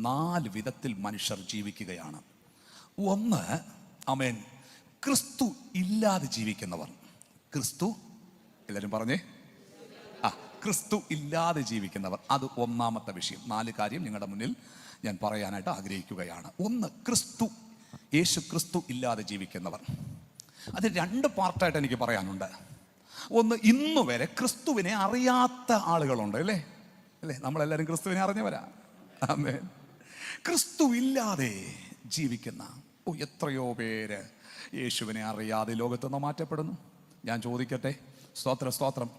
4 വിധത്തിൽ മനുഷ്യർ ജീവിക്കുകയാണ്. ഒന്ന്, ആമേൻ, ക്രിസ്തു ഇല്ലാതെ ജീവിക്കുന്നവർ. ക്രിസ്തു, എല്ലാവരും പറഞ്ഞേ, ക്രിസ്തു ഇല്ലാതെ ജീവിക്കുന്നവർ. അത് ഒന്നാമത്തെ വിഷയം. 4 കാര്യം നിങ്ങളുടെ മുന്നിൽ ഞാൻ പറയാനായിട്ട് ആഗ്രഹിക്കുകയാണ്. ഒന്ന്, യേശു ക്രിസ്തു ഇല്ലാതെ ജീവിക്കുന്നവർ. അത് 2 പാർട്ടായിട്ട് എനിക്ക് പറയാനുണ്ട്. ഒന്ന്, ഇന്നു വരെ ക്രിസ്തുവിനെ അറിയാത്ത ആളുകളുണ്ട്, അല്ലേ? നമ്മളെല്ലാവരും ക്രിസ്തുവിനെ അറിഞ്ഞവരാ. ആമേൻ. ക്രിസ്തു ഇല്ലാതെ ജീവിക്കുന്ന എത്രയോ പേര് യേശുവിനെ അറിയാതെ ലോകത്തുനിന്ന് മാറ്റപ്പെടുന്നു. ഞാൻ ചോദിക്കട്ടെ, സ്തോത്രം,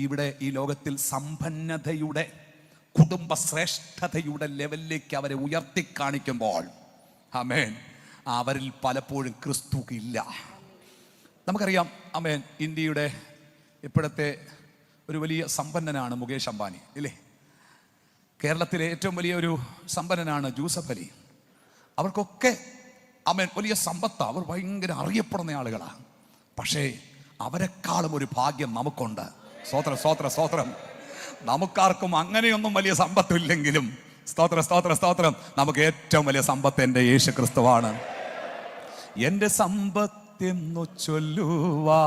ഇവിടെ ഈ ലോകത്തിൽ സമ്പന്നതയുടെ, കുടുംബശ്രേഷ്ഠതയുടെ ലെവലിലേക്ക് അവരെ ഉയർത്തി കാണിക്കുമ്പോൾ, ആമേൻ, അവരിൽ പലപ്പോഴും ക്രിസ്തു ഇല്ല. നമുക്കറിയാം, ആമേൻ, ഇന്ത്യയുടെ ഇപ്പോഴത്തെ ഒരു വലിയ സമ്പന്നനാണ് മുകേഷ് അംബാനി, ഇല്ലേ? കേരളത്തിലെ ഏറ്റവും വലിയ ഒരു സമ്പന്നനാണ് ജൂസഫ് അലി. അവർക്കൊക്കെ, ആമേൻ, വലിയ സമ്പത്താണ്. അവർ ഭയങ്കര അറിയപ്പെടുന്ന ആളുകളാണ്. പക്ഷേ അവരെക്കാളും ഒരു ഭാഗ്യം നമുക്കുണ്ട്. സ്തോത്രം. നമുക്കാർക്കും അങ്ങനെയൊന്നും വലിയ സമ്പത്തില്ലെങ്കിലും സ്തോത്രം, നമുക്ക് ഏറ്റവും വലിയ സമ്പത്ത് എൻ്റെ യേശു ക്രിസ്തുവാണ്. എൻ്റെ സമ്പത്തെന്നു ചൊല്ലുവാ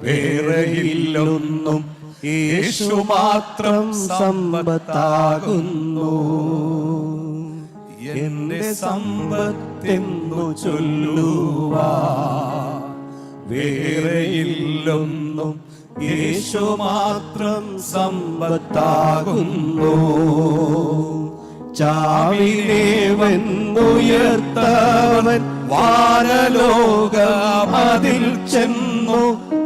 വേറെയില്ലൊന്നും, യേശു മാത്രം സമ്പത്താകുന്നു. എൻ്റെ സമ്പത്തെന്നു ചൊല്ലുവാ വേറെയില്ലൊന്നും, യേശു മാത്രം സമ്പത്താകുന്നു. ചാവിനെ വെന്നുയർത്തവൻ വാനലോകമതിൽ ചെന്നു.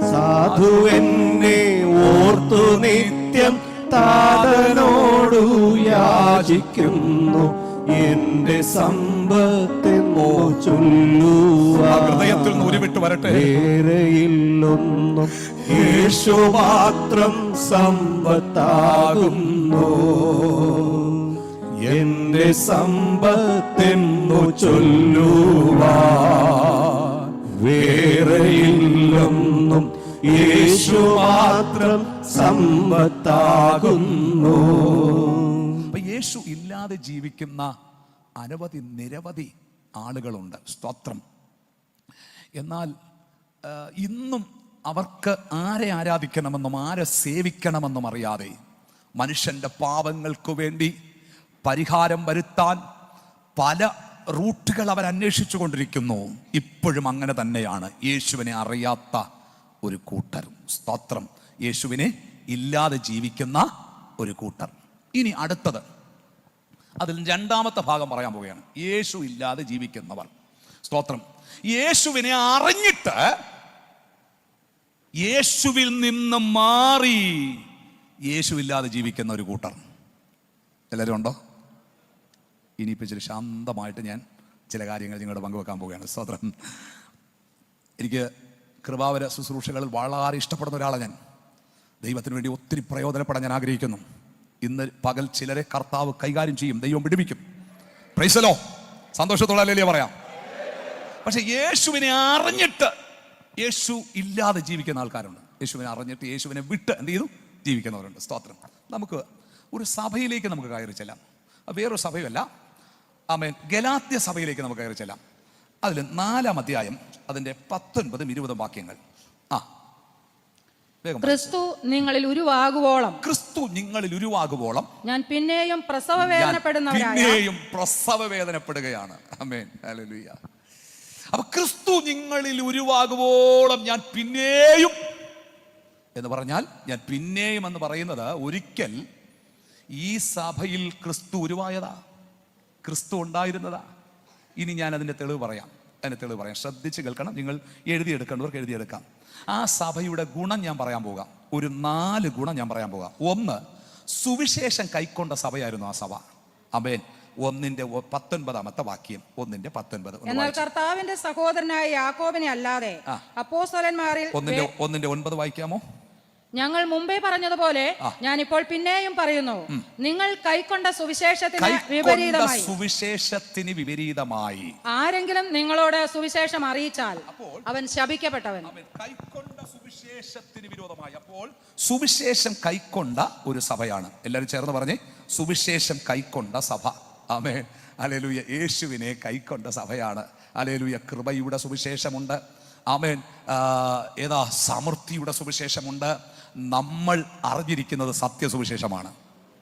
സാധു എന്നെ ഓർത്തു നിത്യം താതനോടു യാചിക്കുന്നു. എന്റെ സമ്പത്തെന്നോ ചൊല്ലുവാ ഹൃദയത്തിൽ നിന്ന് ഉരുവിട്ട് വരട്ടെ. വേറെയില്ലൊന്നും, യേശു മാത്രം സമ്പത്താകുന്നു. എന്റെ സമ്പത്തെന്നു ചൊല്ലുവാ വേറെയില്ലൊന്നും, യേശു മാത്രം സമ്പത്താകുന്നു. യേശു ഇല്ലാതെ ജീവിക്കുന്ന നിരവധി ആളുകളുണ്ട്. സ്തോത്രം. എന്നാൽ ഇന്നും അവർക്ക് ആരെ ആരാധിക്കണമെന്നും ആരെ സേവിക്കണമെന്നും അറിയാതെ മനുഷ്യൻ്റെ പാപങ്ങൾക്ക് വേണ്ടി പരിഹാരം വരുത്താൻ പല റൂട്ടുകൾ അവർ അന്വേഷിച്ചു കൊണ്ടിരിക്കുന്നു. ഇപ്പോഴും അങ്ങനെ തന്നെയാണ്. യേശുവിനെ അറിയാത്ത ഒരു കൂട്ടർ. സ്തോത്രം. യേശുവിനെ ഇല്ലാതെ ജീവിക്കുന്ന ഒരു കൂട്ടർ. ഇനി അടുത്തത്, അതിൽ 2ാമത്തെ ഭാഗം പറയാൻ പോവുകയാണ്. യേശു ഇല്ലാതെ ജീവിക്കുന്നവർ. സ്തോത്രം. യേശുവിനെ അറിഞ്ഞിട്ട് യേശുവിൽ നിന്ന് മാറി യേശു ഇല്ലാതെ ജീവിക്കുന്ന ഒരു കൂട്ടർ. എല്ലാവരും ഉണ്ടോ? ഇനിയിപ്പോൾ ഇച്ചിരി ശാന്തമായിട്ട് ഞാൻ ചില കാര്യങ്ങൾ നിങ്ങളുടെ പങ്കുവെക്കാൻ പോവുകയാണ്. സ്തോത്രം. എനിക്ക് കൃപാവര ശുശ്രൂഷകളിൽ വളരെ ഇഷ്ടപ്പെടുന്ന ഒരാളാണ് ഞാൻ. ദൈവത്തിന് വേണ്ടി ഒത്തിരി പ്രയോജനപ്പെടാൻ ഞാൻ ആഗ്രഹിക്കുന്നു. ഇന്ന് പകൽ ചിലരെ കർത്താവ് കൈകാര്യം ചെയ്യും, ദൈവം പിടിപ്പിക്കും. Praise the Lord. സന്തോഷത്തോടെ ഹല്ലേലൂയ പറയാം. പക്ഷെ യേശുവിനെ അറിഞ്ഞിട്ട് യേശു ഇല്ലാതെ ജീവിക്കുന്ന ആൾക്കാരുണ്ട്. യേശുവിനെ അറിഞ്ഞിട്ട് യേശുവിനെ വിട്ട് എന്ത് ചെയ്തു ജീവിക്കുന്നവരുണ്ട്. സ്തോത്രം. നമുക്ക് ഒരു സഭയിലേക്ക് നമുക്ക് കയറി ചെല്ലാം. വേറൊരു സഭയല്ല, ആമേൻ, ഗലാത്യ സഭയിലേക്ക് നമുക്ക് കയറി ചെല്ലാം. അതിൽ 4-ാം അധ്യായം അതിൻ്റെ 19, 20 വാക്യങ്ങൾ. ക്രിസ്തു നിങ്ങളിൽ ഉരുവാകുവോളം ഞാൻ പിന്നെയും പ്രസവ വേദനപ്പെടുകയാണ്. ആമേൻ, ഹല്ലേലൂയ. അപ്പൊ ക്രിസ്തു നിങ്ങളിൽ ഉരുവാകുവോളം ഞാൻ പിന്നെയും എന്ന് പറഞ്ഞാൽ, ഞാൻ പിന്നെയും എന്ന് പറയുന്നത് ഒരിക്കൽ ഈ സഭയിൽ ക്രിസ്തു ഉരുവായതാ, ക്രിസ്തു ഉണ്ടായിരുന്നതാ. ഇനി ഞാൻ അതിൻ്റെ തെളിവ് പറയാം. ശ്രദ്ധിച്ച് കേൾക്കണം. നിങ്ങൾ എഴുതിയെടുക്കേണ്ടവർക്ക് എഴുതിയെടുക്കാം. ആ സഭയുടെ ഗുണം ഞാൻ പറയാൻ പോകാം. ഒരു 4 ഗുണം ഞാൻ പറയാൻ പോകാം. ഒന്ന്, സുവിശേഷം കൈക്കൊണ്ട സഭയായിരുന്നു ആ സഭ. ആമേൻ. 1-19 വാക്യം. 1-19. എന്നാൽ കർത്താവിന്റെ സഹോദരനായ യാക്കോബിനെ അല്ലാതെ അപ്പോസ്തലന്മാരിൽ 1-9 വായിക്കാമോ? ഞങ്ങൾ മുമ്പേ പറഞ്ഞതുപോലെ ഞാനിപ്പോൾ പിന്നെയും പറയുന്നു, നിങ്ങൾ കൈക്കൊണ്ട സുവിശേഷത്തിന് വിപരീതമായി സുവിശേഷത്തിന് വിപരീതമായി ആരെങ്കിലും നിങ്ങളോട് സുവിശേഷം അറിയിച്ചാൽ അവൻ ശപിക്കപ്പെട്ടവൻ. കൈക്കൊണ്ട സുവിശേഷത്തിന് വിരോധമായി. അപ്പോൾ സുവിശേഷം കൈക്കൊണ്ട ഒരു സഭയാണ്. എല്ലാവരും ചേർന്ന് പറഞ്ഞേ, സുവിശേഷം കൈക്കൊണ്ട സഭ. ആമേൻ, ഹല്ലേലൂയ. യേശുവിനെ കൈക്കൊണ്ട സഭയാണ്. ഹല്ലേലൂയ. കൃപയുടെ സുവിശേഷമുണ്ട്. ആമേൻ. ഏതാ സമൃദ്ധിയുടെ സുവിശേഷമുണ്ട്. നമ്മൾ അറിഞ്ഞിരിക്കുന്നത് സത്യസുവിശേഷമാണ്.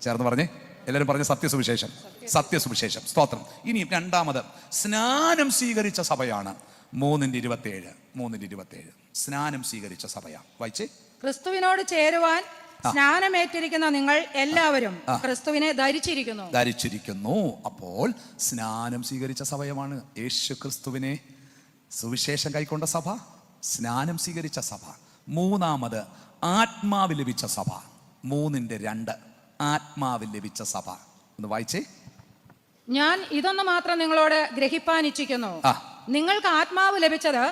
ചേർന്ന് പറഞ്ഞേ, എല്ലാവരും പറഞ്ഞ സത്യസുവിശേഷം, സത്യസുവിശേഷം. സ്തോത്രം. ഇനി രണ്ടാമത് സ്നാനം സ്വീകരിച്ച സഭയാണ്. 3:27 സ്നാനം സ്വീകരിച്ച സഭയാണ്. വായിച്ചേ. ക്രിസ്തുവിനോട് ചേരുവാൻ സ്നാനമേറ്റിരിക്കുന്ന നിങ്ങൾ എല്ലാവരും ക്രിസ്തുവിനെ ധരിച്ചിരിക്കുന്നു. അപ്പോൾ സ്നാനം സ്വീകരിച്ച സഭയമാണ് യേശു ക്രിസ്തുവിനെ സുവിശേഷം കൈക്കൊണ്ട സഭ, സ്നാനം സ്വീകരിച്ച സഭ. മൂന്നാമത് ആത്മാവ് ലഭിച്ച സഭ. 3:2 ആത്മാവ് ലഭിച്ച സഭ. ഒന്ന് വായിച്ചേ. ഞാൻ ഇതൊന്ന് മാത്രം നിങ്ങളോട് ഗ്രഹിപ്പാൻ ഇച്ഛിക്കുന്നു, നിങ്ങൾക്ക് ആത്മാവ് ലഭിച്ചത്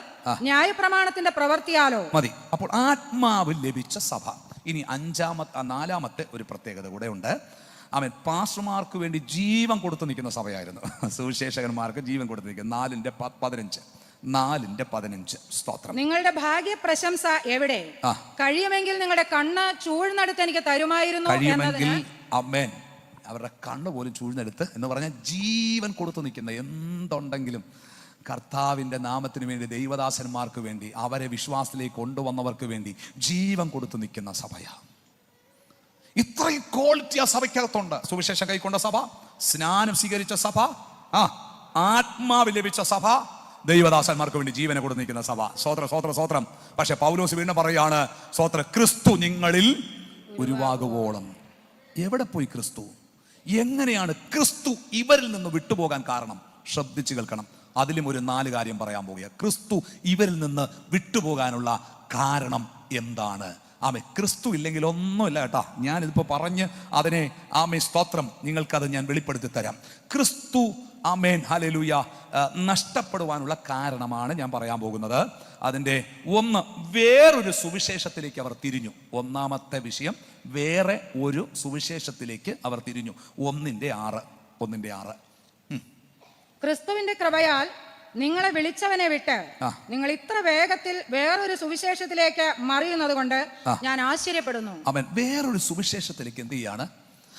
ന്യായപ്രമാണത്തിന്റെ പ്രവൃത്തിയാലോ മതി. അപ്പോൾ ആത്മാവ് ലഭിച്ച സഭ. ഇനി നാലാമത്തെ ഒരു പ്രത്യേകത കൂടെ ഉണ്ട്. അവൻ പാസ്റ്റർമാർക്ക് വേണ്ടി ജീവൻ കൊടുത്തു നിൽക്കുന്ന സഭയായിരുന്നു. സുവിശേഷകന്മാർക്ക് ജീവൻ കൊടുത്തു നിൽക്കുന്ന 4:15 സ്തോത്രം. നിങ്ങളുടെ ഭാഗ്യ പ്രശംസ എവിടെ? കഴിയുമെങ്കിൽ നിങ്ങളുടെ കണ്ണ് ചൂഴ്ന്നെടുത്ത് എനിക്ക് തരുമായിരുന്നു. കഴിയുമെങ്കിൽ അമ്മേൻ, അവരുടെ കണ്ണ് പോലും ചൂഴ്ന്നെടുത്ത് എന്ന് പറഞ്ഞാൽ ജീവൻ കൊടുത്തു നിൽക്കുന്ന എന്തുണ്ടെങ്കിലും കർത്താവിൻ്റെ നാമത്തിന് വേണ്ടി, ദൈവദാസന്മാർക്ക് വേണ്ടി, അവരെ വിശ്വാസത്തിലേക്ക് കൊണ്ടുവന്നവർക്ക് വേണ്ടി ജീവൻ കൊടുത്തു നിൽക്കുന്ന സഭയാണ്. ഇത്രയും ക്വാളിറ്റി ആ സഭയ്ക്കകത്തുണ്ട്. സുവിശേഷം കൈക്കൊണ്ട സഭ, സ്നാനം സ്വീകരിച്ച സഭ, ആത്മാവ് ലഭിച്ച സഭ, ദൈവദാസന്മാർക്ക് വേണ്ടി ജീവനെ കൊടുത്തു നിൽക്കുന്ന സഭ. സ്വോത്രം. പക്ഷെ പൗലോസ് വീണ്ടും പറയാണ്, ക്രിസ്തു നിങ്ങളിൽ ഉരുവാകുവോളം. എവിടെ പോയി ക്രിസ്തു? എങ്ങനെയാണ് ക്രിസ്തു ഇവരിൽ നിന്ന് വിട്ടുപോകാൻ കാരണം? ശ്രദ്ധിച്ചു കേൾക്കണം. അതിലും ഒരു 4 കാര്യം പറയാൻ പോകുക. ക്രിസ്തു ഇവരിൽ നിന്ന് വിട്ടുപോകാനുള്ള കാരണം എന്താണ്? ക്രിസ്തു ഇല്ലെങ്കിൽ ഒന്നുമില്ല കേട്ടാ. ഞാനിതിപ്പോൾ പറഞ്ഞ് അതിനെ സ്തോത്രം നിങ്ങൾക്കത് ഞാൻ വെളിപ്പെടുത്തി തരാം. ക്രിസ്തു ആമേൻ ഹല്ലേലൂയ നഷ്ടപ്പെടുവാനുള്ള കാരണമാണ് ഞാൻ പറയാൻ പോകുന്നത്. അതിൻ്റെ ഒന്ന്, വേറൊരു സുവിശേഷത്തിലേക്ക് അവർ തിരിഞ്ഞു. ഒന്നാമത്തെ വിഷയം, വേറെ ഒരു സുവിശേഷത്തിലേക്ക് അവർ തിരിഞ്ഞു. 1:6 ക്രിസ്തുവിന്റെ കൃപയാൽ നിങ്ങളെ വിളിച്ചവനെ വിട്ട് നിങ്ങൾ ഇത്ര വേഗത്തിൽ വേറൊരു സുവിശേഷത്തിലേക്ക് മറിയുന്നത് കൊണ്ട് ഞാൻ ആശ്ചര്യപ്പെടുന്നു. അവൻ വേറൊരു സുവിശേഷത്തിലേക്ക് എന്ത് ചെയ്യാണ്?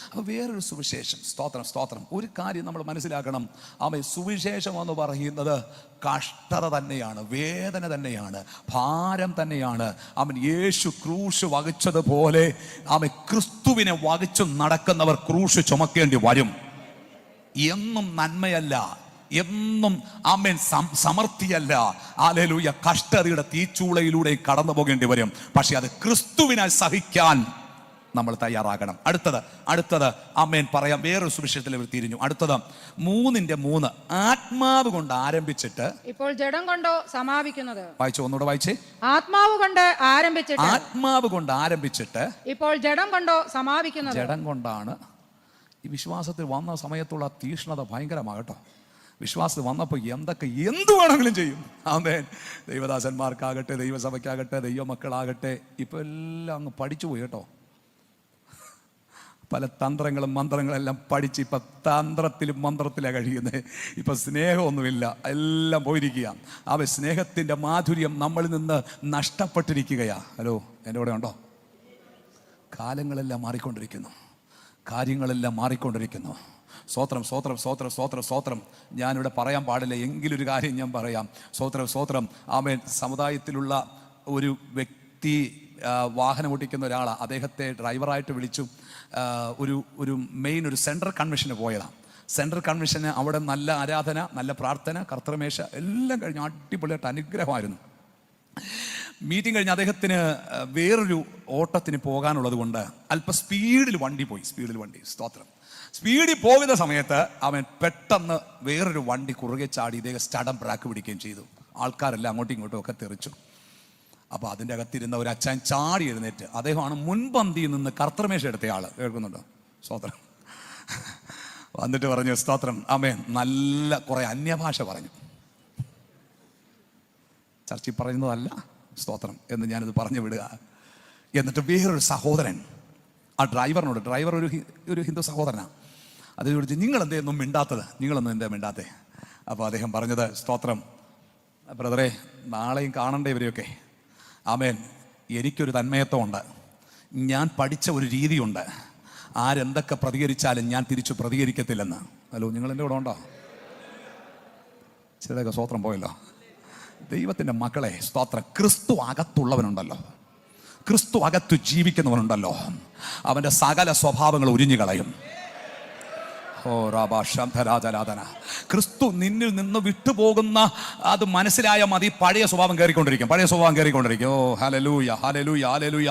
അപ്പോൾ വേറൊരു സുവിശേഷം. സ്തോത്രം. ഒരു കാര്യം നമ്മൾ മനസ്സിലാക്കണം. സുവിശേഷം എന്ന് പറയുന്നത് കഷ്ടത തന്നെയാണ്, വേദന തന്നെയാണ്, ഭാരം തന്നെയാണ്. യേശു ക്രൂശ് വഹിച്ചതുപോലെ ക്രിസ്തുവിനെ വഹിച്ചു നടക്കുന്നവർ ക്രൂശ് ചുമക്കേണ്ടി വരും. എന്നും നന്മയല്ല, എന്നും സമൃദ്ധിയല്ല. ഹല്ലേലൂയ. കഷ്ടതയുടെ തീച്ചൂളയിലൂടെ കടന്നു പോകേണ്ടി വരും. പക്ഷെ അത് ക്രിസ്തുവിനായി സഹിക്കാൻ നമ്മൾ തയ്യാറാകണം. അടുത്തത് പറയാം, വേറൊരു സുവിശേഷത്തിൽ തിരിഞ്ഞു. അടുത്തത് 3:3 ആത്മാവ് കൊണ്ട് ആരംഭിച്ചിട്ട് ഇപ്പോൾ ജഡം കൊണ്ടോ സമാപിക്കുന്നത്. വായിച്ചു, ഒന്നുകൂടെ വായിച്ചേ. ആത്മാവ് കൊണ്ട് ആരംഭിച്ചിട്ട് ഇപ്പോൾ ജഡം കൊണ്ടോ സമാപിക്കുന്നത്. ജഡം കൊണ്ടാണ്. ഈ വിശ്വാസത്തിൽ വന്ന സമയത്തുള്ള തീഷ്ണത ഭയങ്കരമാകട്ടോ. വിശ്വാസത്തിൽ വന്നപ്പോൾ എന്ത് വേണമെങ്കിലും ചെയ്യും. ആമേൻ. ദൈവദാസന്മാർക്കാകട്ടെ, ദൈവസഭയ്ക്കാകട്ടെ, ദൈവമക്കളാകട്ടെ, ഇപ്പൊ എല്ലാം അങ്ങ് പഠിച്ചു പോയി കേട്ടോ. പല തന്ത്രങ്ങളും മന്ത്രങ്ങളെല്ലാം പഠിച്ച് ഇപ്പൊ തന്ത്രത്തിലും മന്ത്രത്തിലാണ് കഴിയുന്നത്. ഇപ്പൊ സ്നേഹമൊന്നുമില്ല, എല്ലാം പോയിരിക്കുക. സ്നേഹത്തിന്റെ മാധുര്യം നമ്മളിൽ നിന്ന് നഷ്ടപ്പെട്ടിരിക്കുകയാ. ഹലോ, എൻ്റെ കൂടെ ഉണ്ടോ? കാലങ്ങളെല്ലാം മാറിക്കൊണ്ടിരിക്കുന്നു, കാര്യങ്ങളെല്ലാം മാറിക്കൊണ്ടിരിക്കുന്നു. സ്തോത്രം. ഞാനിവിടെ പറയാൻ പാടില്ല, എങ്കിലൊരു കാര്യം ഞാൻ പറയാം. സ്തോത്രം. സമുദായത്തിലുള്ള ഒരു വ്യക്തി വാഹനം ഓടിക്കുന്ന ഒരാളാണ്. അദ്ദേഹത്തെ ഡ്രൈവറായിട്ട് വിളിച്ചു. ഒരു സെൻട്രൽ കൺവെൻഷന് പോയതാണ്. സെൻട്രൽ കൺവെൻഷന് അവിടെ നല്ല ആരാധന, നല്ല പ്രാർത്ഥന, കർത്തൃമേശ എല്ലാം കഴിഞ്ഞു. അടിപൊളിയായിട്ട് അനുഗ്രഹമായിരുന്നു. മീറ്റിംഗ് കഴിഞ്ഞ് അദ്ദേഹത്തിന് വേറൊരു ഓട്ടത്തിന് പോകാനുള്ളത് കൊണ്ട് അല്പം സ്പീഡിൽ വണ്ടി. സ്തോത്രം. സ്പീഡിൽ പോകുന്ന സമയത്ത് അവൻ പെട്ടെന്ന് വേറൊരു വണ്ടി കുറുകെ ചാടി ഇദ്ദേഹം സ്റ്റഡം ബ്രേക്ക് പിടിക്കുകയും ചെയ്തു. ആൾക്കാരെല്ലാം അങ്ങോട്ടും ഇങ്ങോട്ടും ഒക്കെ തെറിച്ചു. അപ്പോൾ അതിൻ്റെ അകത്തിരുന്ന ഒരു അച്ഛൻ ചാടി എഴുന്നേറ്റ്, അദ്ദേഹമാണ് മുൻപന്തിയിൽ നിന്ന് കർത്തൃമേശ എടുത്തയാൾ. കേൾക്കുന്നുണ്ടോ? സ്തോത്രം. വന്നിട്ട് പറഞ്ഞു, സ്തോത്രം നല്ല കുറെ അന്യഭാഷ പറഞ്ഞു. ചർച്ചിൽ പറയുന്നതല്ല, സ്തോത്രം എന്ന് ഞാനിത് പറഞ്ഞു വിടുക. എന്നിട്ട് വേറൊരു സഹോദരൻ ആ ഡ്രൈവറിനോട്, ഡ്രൈവർ ഒരു ഹിന്ദു സഹോദരനാണ്, അത് ചോദിച്ചു, നിങ്ങളെന്തേന്നും മിണ്ടാത്തത്, നിങ്ങളൊന്നും എന്താ മിണ്ടാത്തേ? അപ്പോൾ അദ്ദേഹം പറഞ്ഞത്, സ്തോത്രം ബ്രദറെ, നാളെയും കാണണ്ടേ ഇവരെയൊക്കെ. ആമേൻ. എനിക്കൊരു തന്മയത്വമുണ്ട്, ഞാൻ പഠിച്ച ഒരു രീതിയുണ്ട്, ആരെന്തൊക്കെ പ്രതികരിച്ചാലും ഞാൻ തിരിച്ചു പ്രതികരിക്കത്തില്ലെന്ന്. ഹലോ, നിങ്ങളെൻ്റെ കൂടെ ഉണ്ടോ? ചിലതൊക്കെ സ്തോത്രം പോയല്ലോ. ദൈവത്തിൻ്റെ മക്കളെ, സ്തോത്രം, ക്രിസ്തു അകത്തുള്ളവനുണ്ടല്ലോ, ക്രിസ്തു അകത്ത് ജീവിക്കുന്നവനുണ്ടല്ലോ, അവൻ്റെ സകല സ്വഭാവങ്ങൾ ഉരിഞ്ഞു കളയും. ഓ രാജാരാധന. ക്രിസ്തു നിന്നിൽ നിന്ന് വിട്ടുപോകുന്ന അത് മനസ്സിലായാൽ മതി, പഴയ സ്വഭാവം കയറിക്കൊണ്ടിരിക്കും, പഴയ സ്വഭാവം കയറിക്കൊണ്ടിരിക്കും. ഓ ഹല്ലേലൂയ, ഹല്ലേലൂയ, ഹല്ലേലൂയ.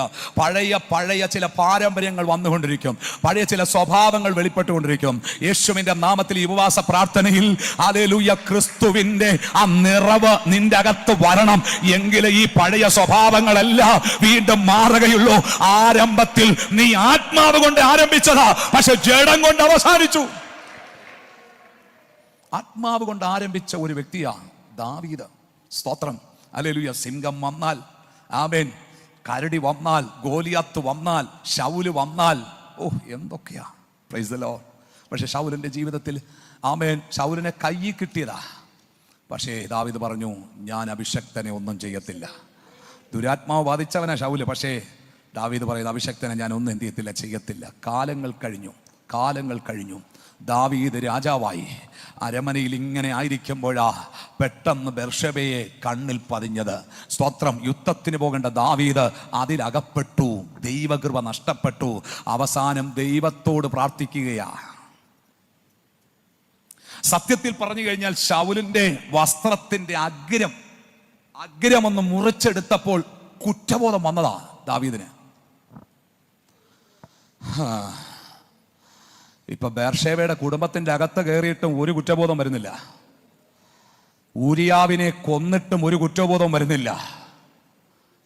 പഴയ ചില പാരമ്പര്യങ്ങൾ വന്നുകൊണ്ടിരിക്കും, പഴയ ചില സ്വഭാവങ്ങൾ വെളിപ്പെട്ടുകൊണ്ടിരിക്കും. യേശുവിൻ്റെ നാമത്തിൽ ഈ ഉപവാസ പ്രാർത്ഥനയിൽ ഹല്ലേലൂയ, ക്രിസ്തുവിൻ്റെ ആ നിറവ് നിന്റെ അകത്ത് വരണം, എങ്കിലേ ഈ പഴയ സ്വഭാവങ്ങളെല്ലാം വീണ്ടും മാറുകയുള്ളൂ. ആരംഭത്തിൽ നീ ആത്മാവ് കൊണ്ട് ആരംഭിച്ചതാ, പക്ഷെ ജഡം കൊണ്ട് അവസാനിച്ചു. ആത്മാവ് കൊണ്ട് ആരംഭിച്ച ഒരു വ്യക്തിയാണ് ദാവീദ്. സ്തോത്രം, ഹല്ലേലൂയ. സിംഹം വന്നാൽ, ആമേൻ, കരടി വന്നാൽ, ഗോലിയാത്ത് വന്നാൽ, ശൗല് വന്നാൽ, ഓ എന്തൊക്കെയാ, പ്രൈസ് ദി ലോർഡ്. പക്ഷെ ശൗലിന്റെ ജീവിതത്തിൽ, ആമേൻ, ശൗലിനെ കയ്യിൽ കിട്ടിയതാ. പക്ഷേ ദാവീദ് പറഞ്ഞു, ഞാൻ അഭിഷക്തനെ ഒന്നും ചെയ്യത്തില്ല. ദുരാത്മാവ് ബാധിച്ചവനാ ശൗല്, പക്ഷേ ദാവീദ് പറയുന്നത്, അഭിഷക്തനെ ഞാൻ ഒന്നും എന്ത് ചെയ്യത്തില്ല, ചെയ്യത്തില്ല. കാലങ്ങൾ കഴിഞ്ഞു. ദാവീദ് രാജാവായി. അരമനയിൽ ഇങ്ങനെ ആയിരിക്കുമ്പോഴാ പെട്ടെന്ന് ബെർശബയെ കണ്ണിൽ പതിഞ്ഞത്. സ്തോത്രം. യുദ്ധത്തിന് പോകേണ്ട ദാവീദ് അതിലകപ്പെട്ടു, ദൈവകൃപ നഷ്ടപ്പെട്ടു. അവസാനം ദൈവത്തോട് പ്രാർത്ഥിക്കുകയാ. സത്യത്തിൽ പറഞ്ഞു കഴിഞ്ഞാൽ ശൗലിന്റെ വസ്ത്രത്തിന്റെ അഗ്രമൊന്ന് മുറിച്ചെടുത്തപ്പോൾ കുറ്റബോധം വന്നതാ ദാവീദിന്. ഇപ്പൊ ബേർഷേബയുടെ കുടുംബത്തിന്റെ അകത്ത് കയറിയിട്ടും ഒരു കുറ്റബോധം വരുന്നില്ല. ഊരിയാവിനെ കൊന്നിട്ടും ഒരു കുറ്റബോധം വരുന്നില്ല.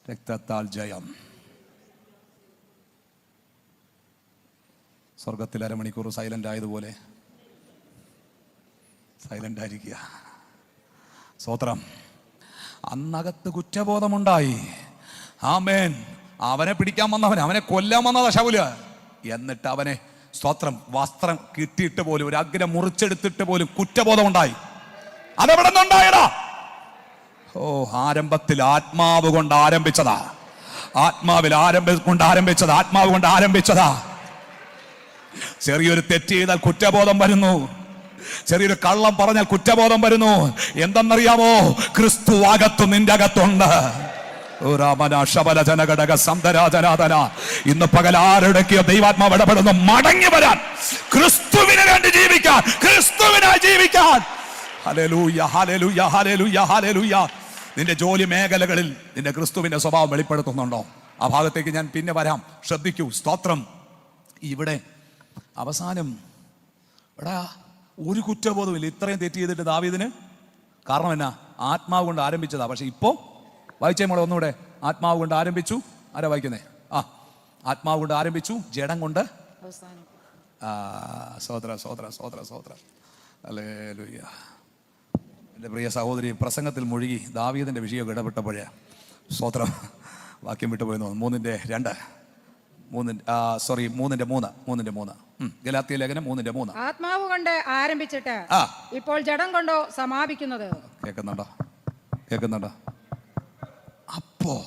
രക്തത്താൽ ജയം. സ്വർഗത്തിൽ അരമണിക്കൂർ സൈലന്റ് ആയതുപോലെ സൈലന്റ് ആയിരിക്കുക. സ്തോത്രം. അന്നകത്ത് കുറ്റബോധമുണ്ടായി. ആമേൻ. അവനെ പിടിക്കാൻ വന്നവൻ, അവനെ കൊല്ലാൻ വന്നതാ ശൗല്. എന്നിട്ട് അവനെ, സ്തോത്രം, വസ്ത്രം കിട്ടിയിട്ട് പോലും, ഒരു അഗ്രം മുറിച്ചെടുത്തിട്ട് പോലും കുറ്റബോധം ഉണ്ടായി. അതെവിടെ നിന്നുണ്ടായടാ? ഓ, ആരംഭത്തിൽ ആത്മാവ് കൊണ്ട് ആരംഭിച്ചതാ. ആത്മാവ് കൊണ്ട് ആരംഭിച്ചതാ. ചെറിയൊരു തെറ്റ് ചെയ്താൽ കുറ്റബോധം വരുന്നു, ചെറിയൊരു കള്ളം പറഞ്ഞാൽ കുറ്റബോധം വരുന്നു. എന്തെന്നറിയാമോ? ക്രിസ്തു അകത്ത് നിന്റെ അകത്തുണ്ട്. ഇന്ന് പകൽ ആരുടെയൊക്കെയോ ദൈവാത്മാവ് ഇടപെടുന്നു. മടങ്ങി വരാൻ, ക്രിസ്തുവിന് വേണ്ടി ജീവിക്കാൻ, ക്രിസ്തുവിനായി ജീവിക്കാൻ. Hallelujah, hallelujah, hallelujah, hallelujah. നിന്റെ ജോലി മേഖലകളിൽ നിന്റെ ക്രിസ്തുവിന്റെ സ്വഭാവം വെളിപ്പെടുത്തുന്നുണ്ടോ? ആ ഭാഗത്തേക്ക് ഞാൻ പിന്നെ വരാം. ശ്രദ്ധിക്കൂ. സ്തോത്രം. ഇവിടെ അവസാനം എടാ ഒരു കുറ്റബോധമില്ല. ഇത്രയും തെറ്റ് ചെയ്തിട്ട് ദാവീദിന്. കാരണം എന്നാ? ആത്മാവ് കൊണ്ട് ആരംഭിച്ചതാ. പക്ഷെ ഇപ്പോ വായിച്ചേ മോളെ ഒന്നുകൂടെ. ആത്മാവ് കൊണ്ട് ആരംഭിച്ചു. ആരാ വായിക്കുന്നേ? ആത്മാവ് കൊണ്ട് ആരംഭിച്ചു, ജഡം കൊണ്ട് സോദര. ഹല്ലേലൂയ. എൻ്റെ പ്രിയ സഹോദരി പ്രസംഗത്തിൽ മുഴുകി ദാവീദിന്റെ വിഷയമൊക്കെ ഇടപെട്ടപ്പോഴേ സ്തോത്രം, വാക്യം വിട്ടുപോയെന്ന് തോന്നുന്നു. 3:3 ഗലാത്യ ലേഖനം 3:3. ആത്മാവ് കൊണ്ട് ആരംഭിച്ചിട്ട് ഇപ്പോൾ ജഡം കൊണ്ടോ സമാപിക്കുന്നത്. കേൾക്കുന്നുണ്ടോ? അപ്പോൾ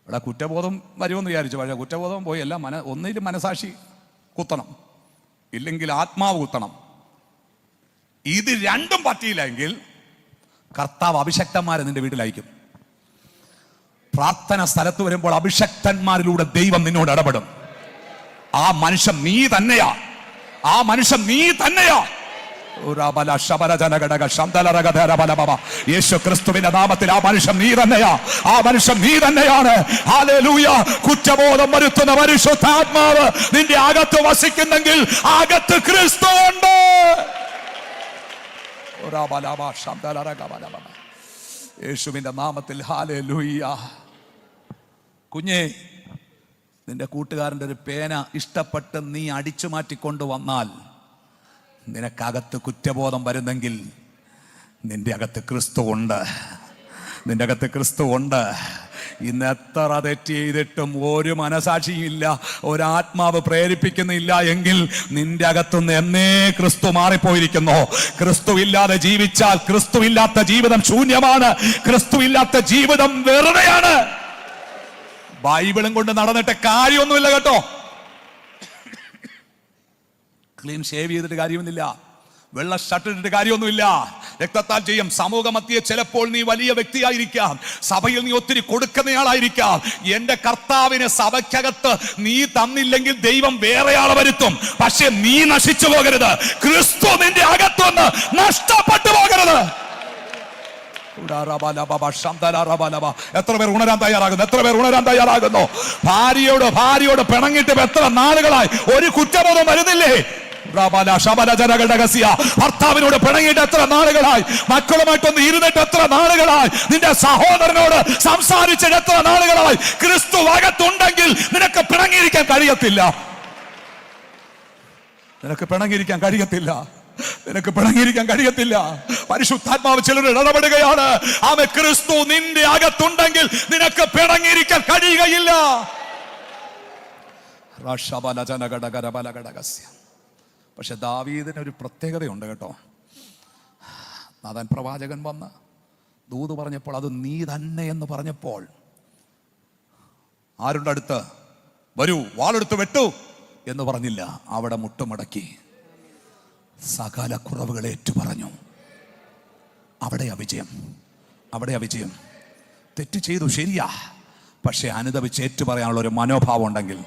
ഇവിടെ കുറ്റബോധം വരുമെന്ന് വിചാരിച്ചു. പക്ഷേ കുറ്റബോധം പോയി. എല്ലാം ഒന്നിലും മനസാക്ഷി കുത്തണം, ഇല്ലെങ്കിൽ ആത്മാവ് കുത്തണം. ഇത് രണ്ടും പറ്റിയില്ലെങ്കിൽ കർത്താവ് അഭിഷക്തന്മാരെ നിന്റെ വീട്ടിലയക്കും. പ്രാർത്ഥന സ്ഥലത്ത് വരുമ്പോൾ അഭിഷക്തന്മാരിലൂടെ ദൈവം നിന്നോട് ഇടപെടും. ആ മനുഷ്യൻ നീ തന്നെയാ. യേശു ക്രിസ്തുവിന്റെ നാമത്തിൽ ആ മനുഷ്യൻ നീ തന്നെയാണ്. ഹല്ലേലൂയ. കുറ്റബോധം വരുത്തുന്ന പരിശുദ്ധാത്മാവ് നിന്റെ അകത്ത് വസിക്കുന്നെങ്കിൽ അകത്ത് ക്രിസ്തു ഉണ്ട്. യേശുവിന്റെ നാമത്തിൽ ഹല്ലേലൂയ. കുഞ്ഞേ, നിന്റെ കൂട്ടുകാരൻ്റെ ഒരു പേന ഇഷ്ടപ്പെട്ട് നീ അടിച്ചു മാറ്റിക്കൊണ്ടുവന്നാൽ നിനക്കകത്ത് കുറ്റബോധം വരുന്നെങ്കിൽ നിന്റെ അകത്ത് ക്രിസ്തു ഉണ്ട്. ഇന്ന് എത്ര തെറ്റ് ചെയ്തിട്ടും ഒരു മനസാക്ഷിയില്ല, ഒരാത്മാവ് പ്രേരിപ്പിക്കുന്നില്ല എങ്കിൽ നിന്റെ അകത്തുനിന്ന് എന്നേ ക്രിസ്തു മാറിപ്പോയിരിക്കുന്നു. ക്രിസ്തു ഇല്ലാതെ ജീവിച്ചാൽ ക്രിസ്തു ഇല്ലാത്ത ജീവിതം ശൂന്യമാണ്. ക്രിസ്തു ഇല്ലാത്ത ജീവിതം വെറുതെയാണ്. ബൈബിളും കൊണ്ട് നടന്നിട്ട് കാര്യമൊന്നുമില്ല കേട്ടോ. ക്ലീൻ ഷേവ് ചെയ്തിട്ട് കാര്യമൊന്നുമില്ല, വെള്ള ഷർട്ട് ഇട്ടിട്ട് കാര്യമൊന്നുമില്ല. രക്തത്താൽ ചെയ്യും. സമൂഹ മധ്യേ ചിലപ്പോൾ നീ വലിയ വ്യക്തിയായിരിക്കാം, സഭയിൽ നീ ഒത്തിരി കൊടുക്കുന്നയാളായിരിക്കാം. എന്റെ കർത്താവിന് സഭയ്ക്കകത്ത് നീ തന്നില്ലെങ്കിൽ ദൈവം വേറെ ആളെ വരുത്തും. പക്ഷെ നീ നശിച്ചു പോകരുത്. ക്രിസ്തു നിന്റെ അകത്തുനിന്ന് നഷ്ടപ്പെട്ടു പോകരുത്. എത്ര പേർ ഉണരാൻ തയ്യാറാകുന്നു? എത്ര പേർ ഉണരാൻ തയ്യാറാകുന്നു? ഭാര്യയോട് പിണങ്ങിട്ട് എത്ര നാളുകളായി? ഒരു കുറ്റബോധം വരുന്നില്ലേ? ഭർത്താവിനോട് പിണങ്ങിയിട്ട് എത്ര നാളുകളായി? മക്കളുമായിട്ടൊന്ന് ഇരുന്നിട്ട് എത്ര നാളുകളായി? നിന്റെ സഹോദരനോട് സംസാരിച്ചിട്ട് എത്ര നാളുകളായി? ക്രിസ്തു അകത്തുണ്ടെങ്കിൽ നിനക്ക് പിണങ്ങിയിരിക്കാൻ കഴിയത്തില്ല. നിനക്ക് പിണങ്ങിയിരിക്കാൻ കഴിയത്തില്ല. നിനക്ക് പിണങ്ങിയിരിക്കാൻ കഴിയത്തില്ല. പരിശുദ്ധാത്മാവ് ചിലർ ഇടപെടുകയാണ്. ആമേ, ക്രിസ്തു നിന്റെ അകത്തുണ്ടെങ്കിൽ നിനക്ക് പിണങ്ങിയിരിക്കാൻ കഴിയുകയില്ല. പക്ഷെ ദാവീദിന് ഒരു പ്രത്യേകതയുണ്ട് കേട്ടോ. നാഥാൻ പ്രവാചകൻ വന്ന് ദൂത് പറഞ്ഞപ്പോൾ അത് നീ തന്നെ എന്ന് പറഞ്ഞപ്പോൾ ആരുടെ അടുത്ത് വരൂ, വാളെടുത്ത് വെട്ടു എന്ന് പറഞ്ഞില്ല. അവിടെ മുട്ടുമടക്കി സകല കുറവുകളെ ഏറ്റു പറഞ്ഞു. അവിടെയാ വിജയം, അവിടെയാ വിജയം. തെറ്റ് ചെയ്തു, ശരിയാ. പക്ഷെ അനുദപിച്ച് ഏറ്റു പറയാനുള്ള ഒരു മനോഭാവം ഉണ്ടെങ്കിൽ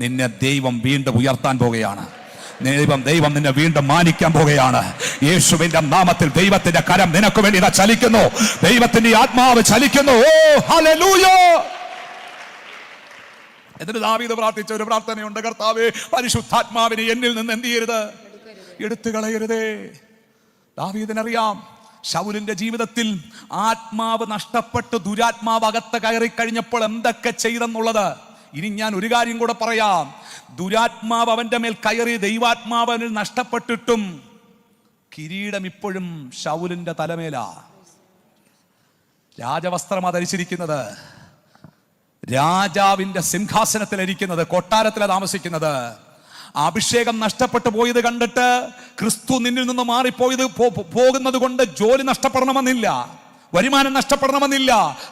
നിന്നെ ദൈവം വീണ്ടും ഉയർത്താൻ പോകുകയാണ്. ദൈവം നിന്നെ വീണ്ടും മാനിക്കാൻ പോകുകയാണ്. യേശുവിന്റെ നാമത്തിൽ ദൈവത്തിന്റെ കരം നിനക്ക് വേണ്ടി ഇതാ ചലിക്കുന്നു. ദൈവത്തിന്റെ ആത്മാവ് ചലിക്കുന്നു. ഓ ഹല്ലേലൂയ. എന്നിട്ട് ദാവീദ് പ്രാർത്ഥിച്ച ഒരു പ്രാർത്ഥനയുണ്ട്. കർത്താവേ, പരിശുദ്ധാത്മാവിനെ എന്നിൽ നിന്ന് എന്ത് ചെയ്യരുത്? എടുത്തു കളയരുതേ. ദാവീദിനറിയാം ശൗലിന്റെ ജീവിതത്തിൽ ആത്മാവ് നഷ്ടപ്പെട്ട് ദുരാത്മാവ് അകത്ത് കയറി കഴിഞ്ഞപ്പോൾ എന്തൊക്കെ ചെയ്തെന്നുള്ളത്. ഇനി ഞാൻ ഒരു കാര്യം കൂടെ പറയാം. ദുരാത്മാവ് അവന്റെ മേൽ കയറി ദൈവാത്മാവ് അവനിൽ നഷ്ടപ്പെട്ടിട്ടും കിരീടം ഇപ്പോഴും ശൗലിന്റെ തലമേലാ. രാജവസ്ത്രമാ ധരിച്ചിരിക്കുന്നത്. രാജാവിന്റെ സിംഹാസനത്തിലിരിക്കുന്നത്, കൊട്ടാരത്തിലാണ് താമസിക്കുന്നത്. അഭിഷേകം നഷ്ടപ്പെട്ടു പോയത് കണ്ടിട്ട് ക്രിസ്തു നിന്നിൽ നിന്ന് മാറിപ്പോയത് പോകുന്നത് കൊണ്ട് ജോലി നഷ്ടപ്പെടണമെന്നില്ല, വരുമാനം നഷ്ടപ്പെടണമെന്നില്ല,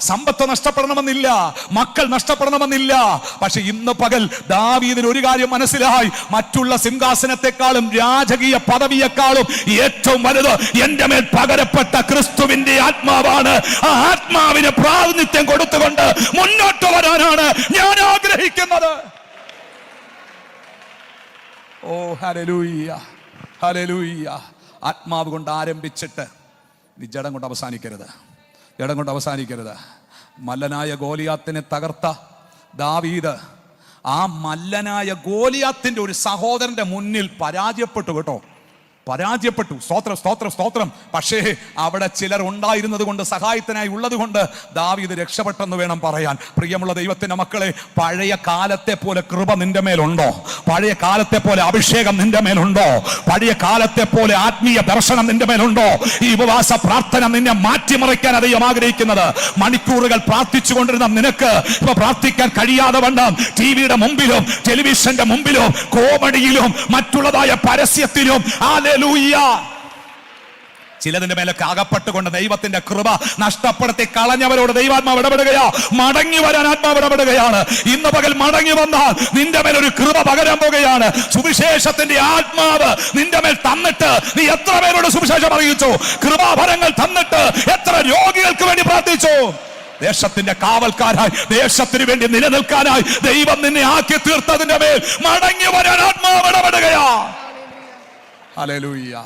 സമ്പത്ത് നഷ്ടപ്പെടണമെന്നില്ല, മക്കൾ നഷ്ടപ്പെടണമെന്നില്ല. പക്ഷെ ഇന്ന് പകൽ ദാവീദിന് ഒരു കാര്യം മനസ്സിലായി. മറ്റുള്ള സിംഹാസനത്തെക്കാളും രാജകീയ പദവിയെക്കാളും ഏറ്റവും വലുത് എന്റെ മേൽ പകരപ്പെട്ട ക്രിസ്തുവിന്റെ ആത്മാവാണ്. ആ ആത്മാവിന് പ്രാതിനിധ്യം കൊടുത്തുകൊണ്ട് മുന്നോട്ട് വരാനാണ് ഞാൻ ആഗ്രഹിക്കുന്നത്. ഓ ഹല്ലേലൂയ, ഹല്ലേലൂയ. ആത്മാവ് കൊണ്ട് ആരംഭിച്ചിട്ട് നീ ജഡം കൊണ്ട് അവസാനിക്കരുത്. ജഡം കൊണ്ട് അവസാനിക്കരുത്. മല്ലനായ ഗോലിയാത്തിനെ തകർത്ത ദാവീദ് ആ മല്ലനായ ഗോലിയാത്തിന്റെ ഒരു സഹോദരന്റെ മുന്നിൽ പരാജയപ്പെട്ടു കേട്ടോ. പരാജയപ്പെട്ടു. സ്തോത്രം, സ്തോത്രം, സ്തോത്രം. പക്ഷേ അവിടെ ചിലർ ഉണ്ടായിരുന്നത് കൊണ്ട്, സഹായത്തിനായി ഉള്ളത് കൊണ്ട് ദാവീദ് രക്ഷപ്പെട്ടെന്ന് വേണം പറയാൻ. പ്രിയമുള്ള ദൈവത്തിന്റെ മക്കളെ, പഴയ കാലത്തെ പോലെ കൃപ നിന്റെ മേലുണ്ടോ? പഴയ കാലത്തെ പോലെ അഭിഷേകം നിന്റെ മേലുണ്ടോ? പഴയ കാലത്തെ പോലെ ആത്മീയ ദർശനം നിന്റെ മേലുണ്ടോ? ഈ ഉപവാസ പ്രാർത്ഥന നിന്നെ മാറ്റിമറിക്കാൻ ദൈവം ആഗ്രഹിക്കുന്നത്. മണിക്കൂറുകൾ പ്രാർത്ഥിച്ചു കൊണ്ടിരുന്ന നിനക്ക് ഇപ്പൊ പ്രാർത്ഥിക്കാൻ കഴിയാതെ വണ്ണം ടിവിയുടെ മുമ്പിലും ടെലിവിഷന്റെ മുമ്പിലും കോമഡിയിലും മറ്റുള്ളതായ പരസ്യത്തിലും ചിലതിന്റെ മേലൊക്കെ അകപ്പെട്ടുകൊണ്ട് ദൈവത്തിന്റെ കൃപ നഷ്ടപ്പെടുത്തി കളഞ്ഞവരോട് ദൈവാത്മാവ് ഇടപെടുകയാ. മടങ്ങി വരാൻ ആത്മാവ് ഇടപെടുകയാണ്. ഇന്ന് പകൽ മടങ്ങി വന്നാൽ നിന്റെ മേൽ ഒരു കൃപ പകരാൻ പോകുകയാണ്. സുവിശേഷത്തിന്റെ ആത്മാവ് നിന്റെ മേൽ തന്നിട്ട് നീ എത്ര പേരോട് സുവിശേഷം അറിയിച്ചു? കൃപാഭരങ്ങൾ തന്നിട്ട് എത്ര രോഗികൾക്ക് വേണ്ടി പ്രാർത്ഥിച്ചു? ദേശത്തിന്റെ കാവൽക്കാരായി, ദേശത്തിന് വേണ്ടി നിലനിൽക്കാനായി ദൈവം നിന്നെ ആക്കി തീർത്തതിന്റെ മേൽ മടങ്ങി വരാൻ ആത്മാവ് ഇടപെടുകയാ. ഹല്ലേലൂയ.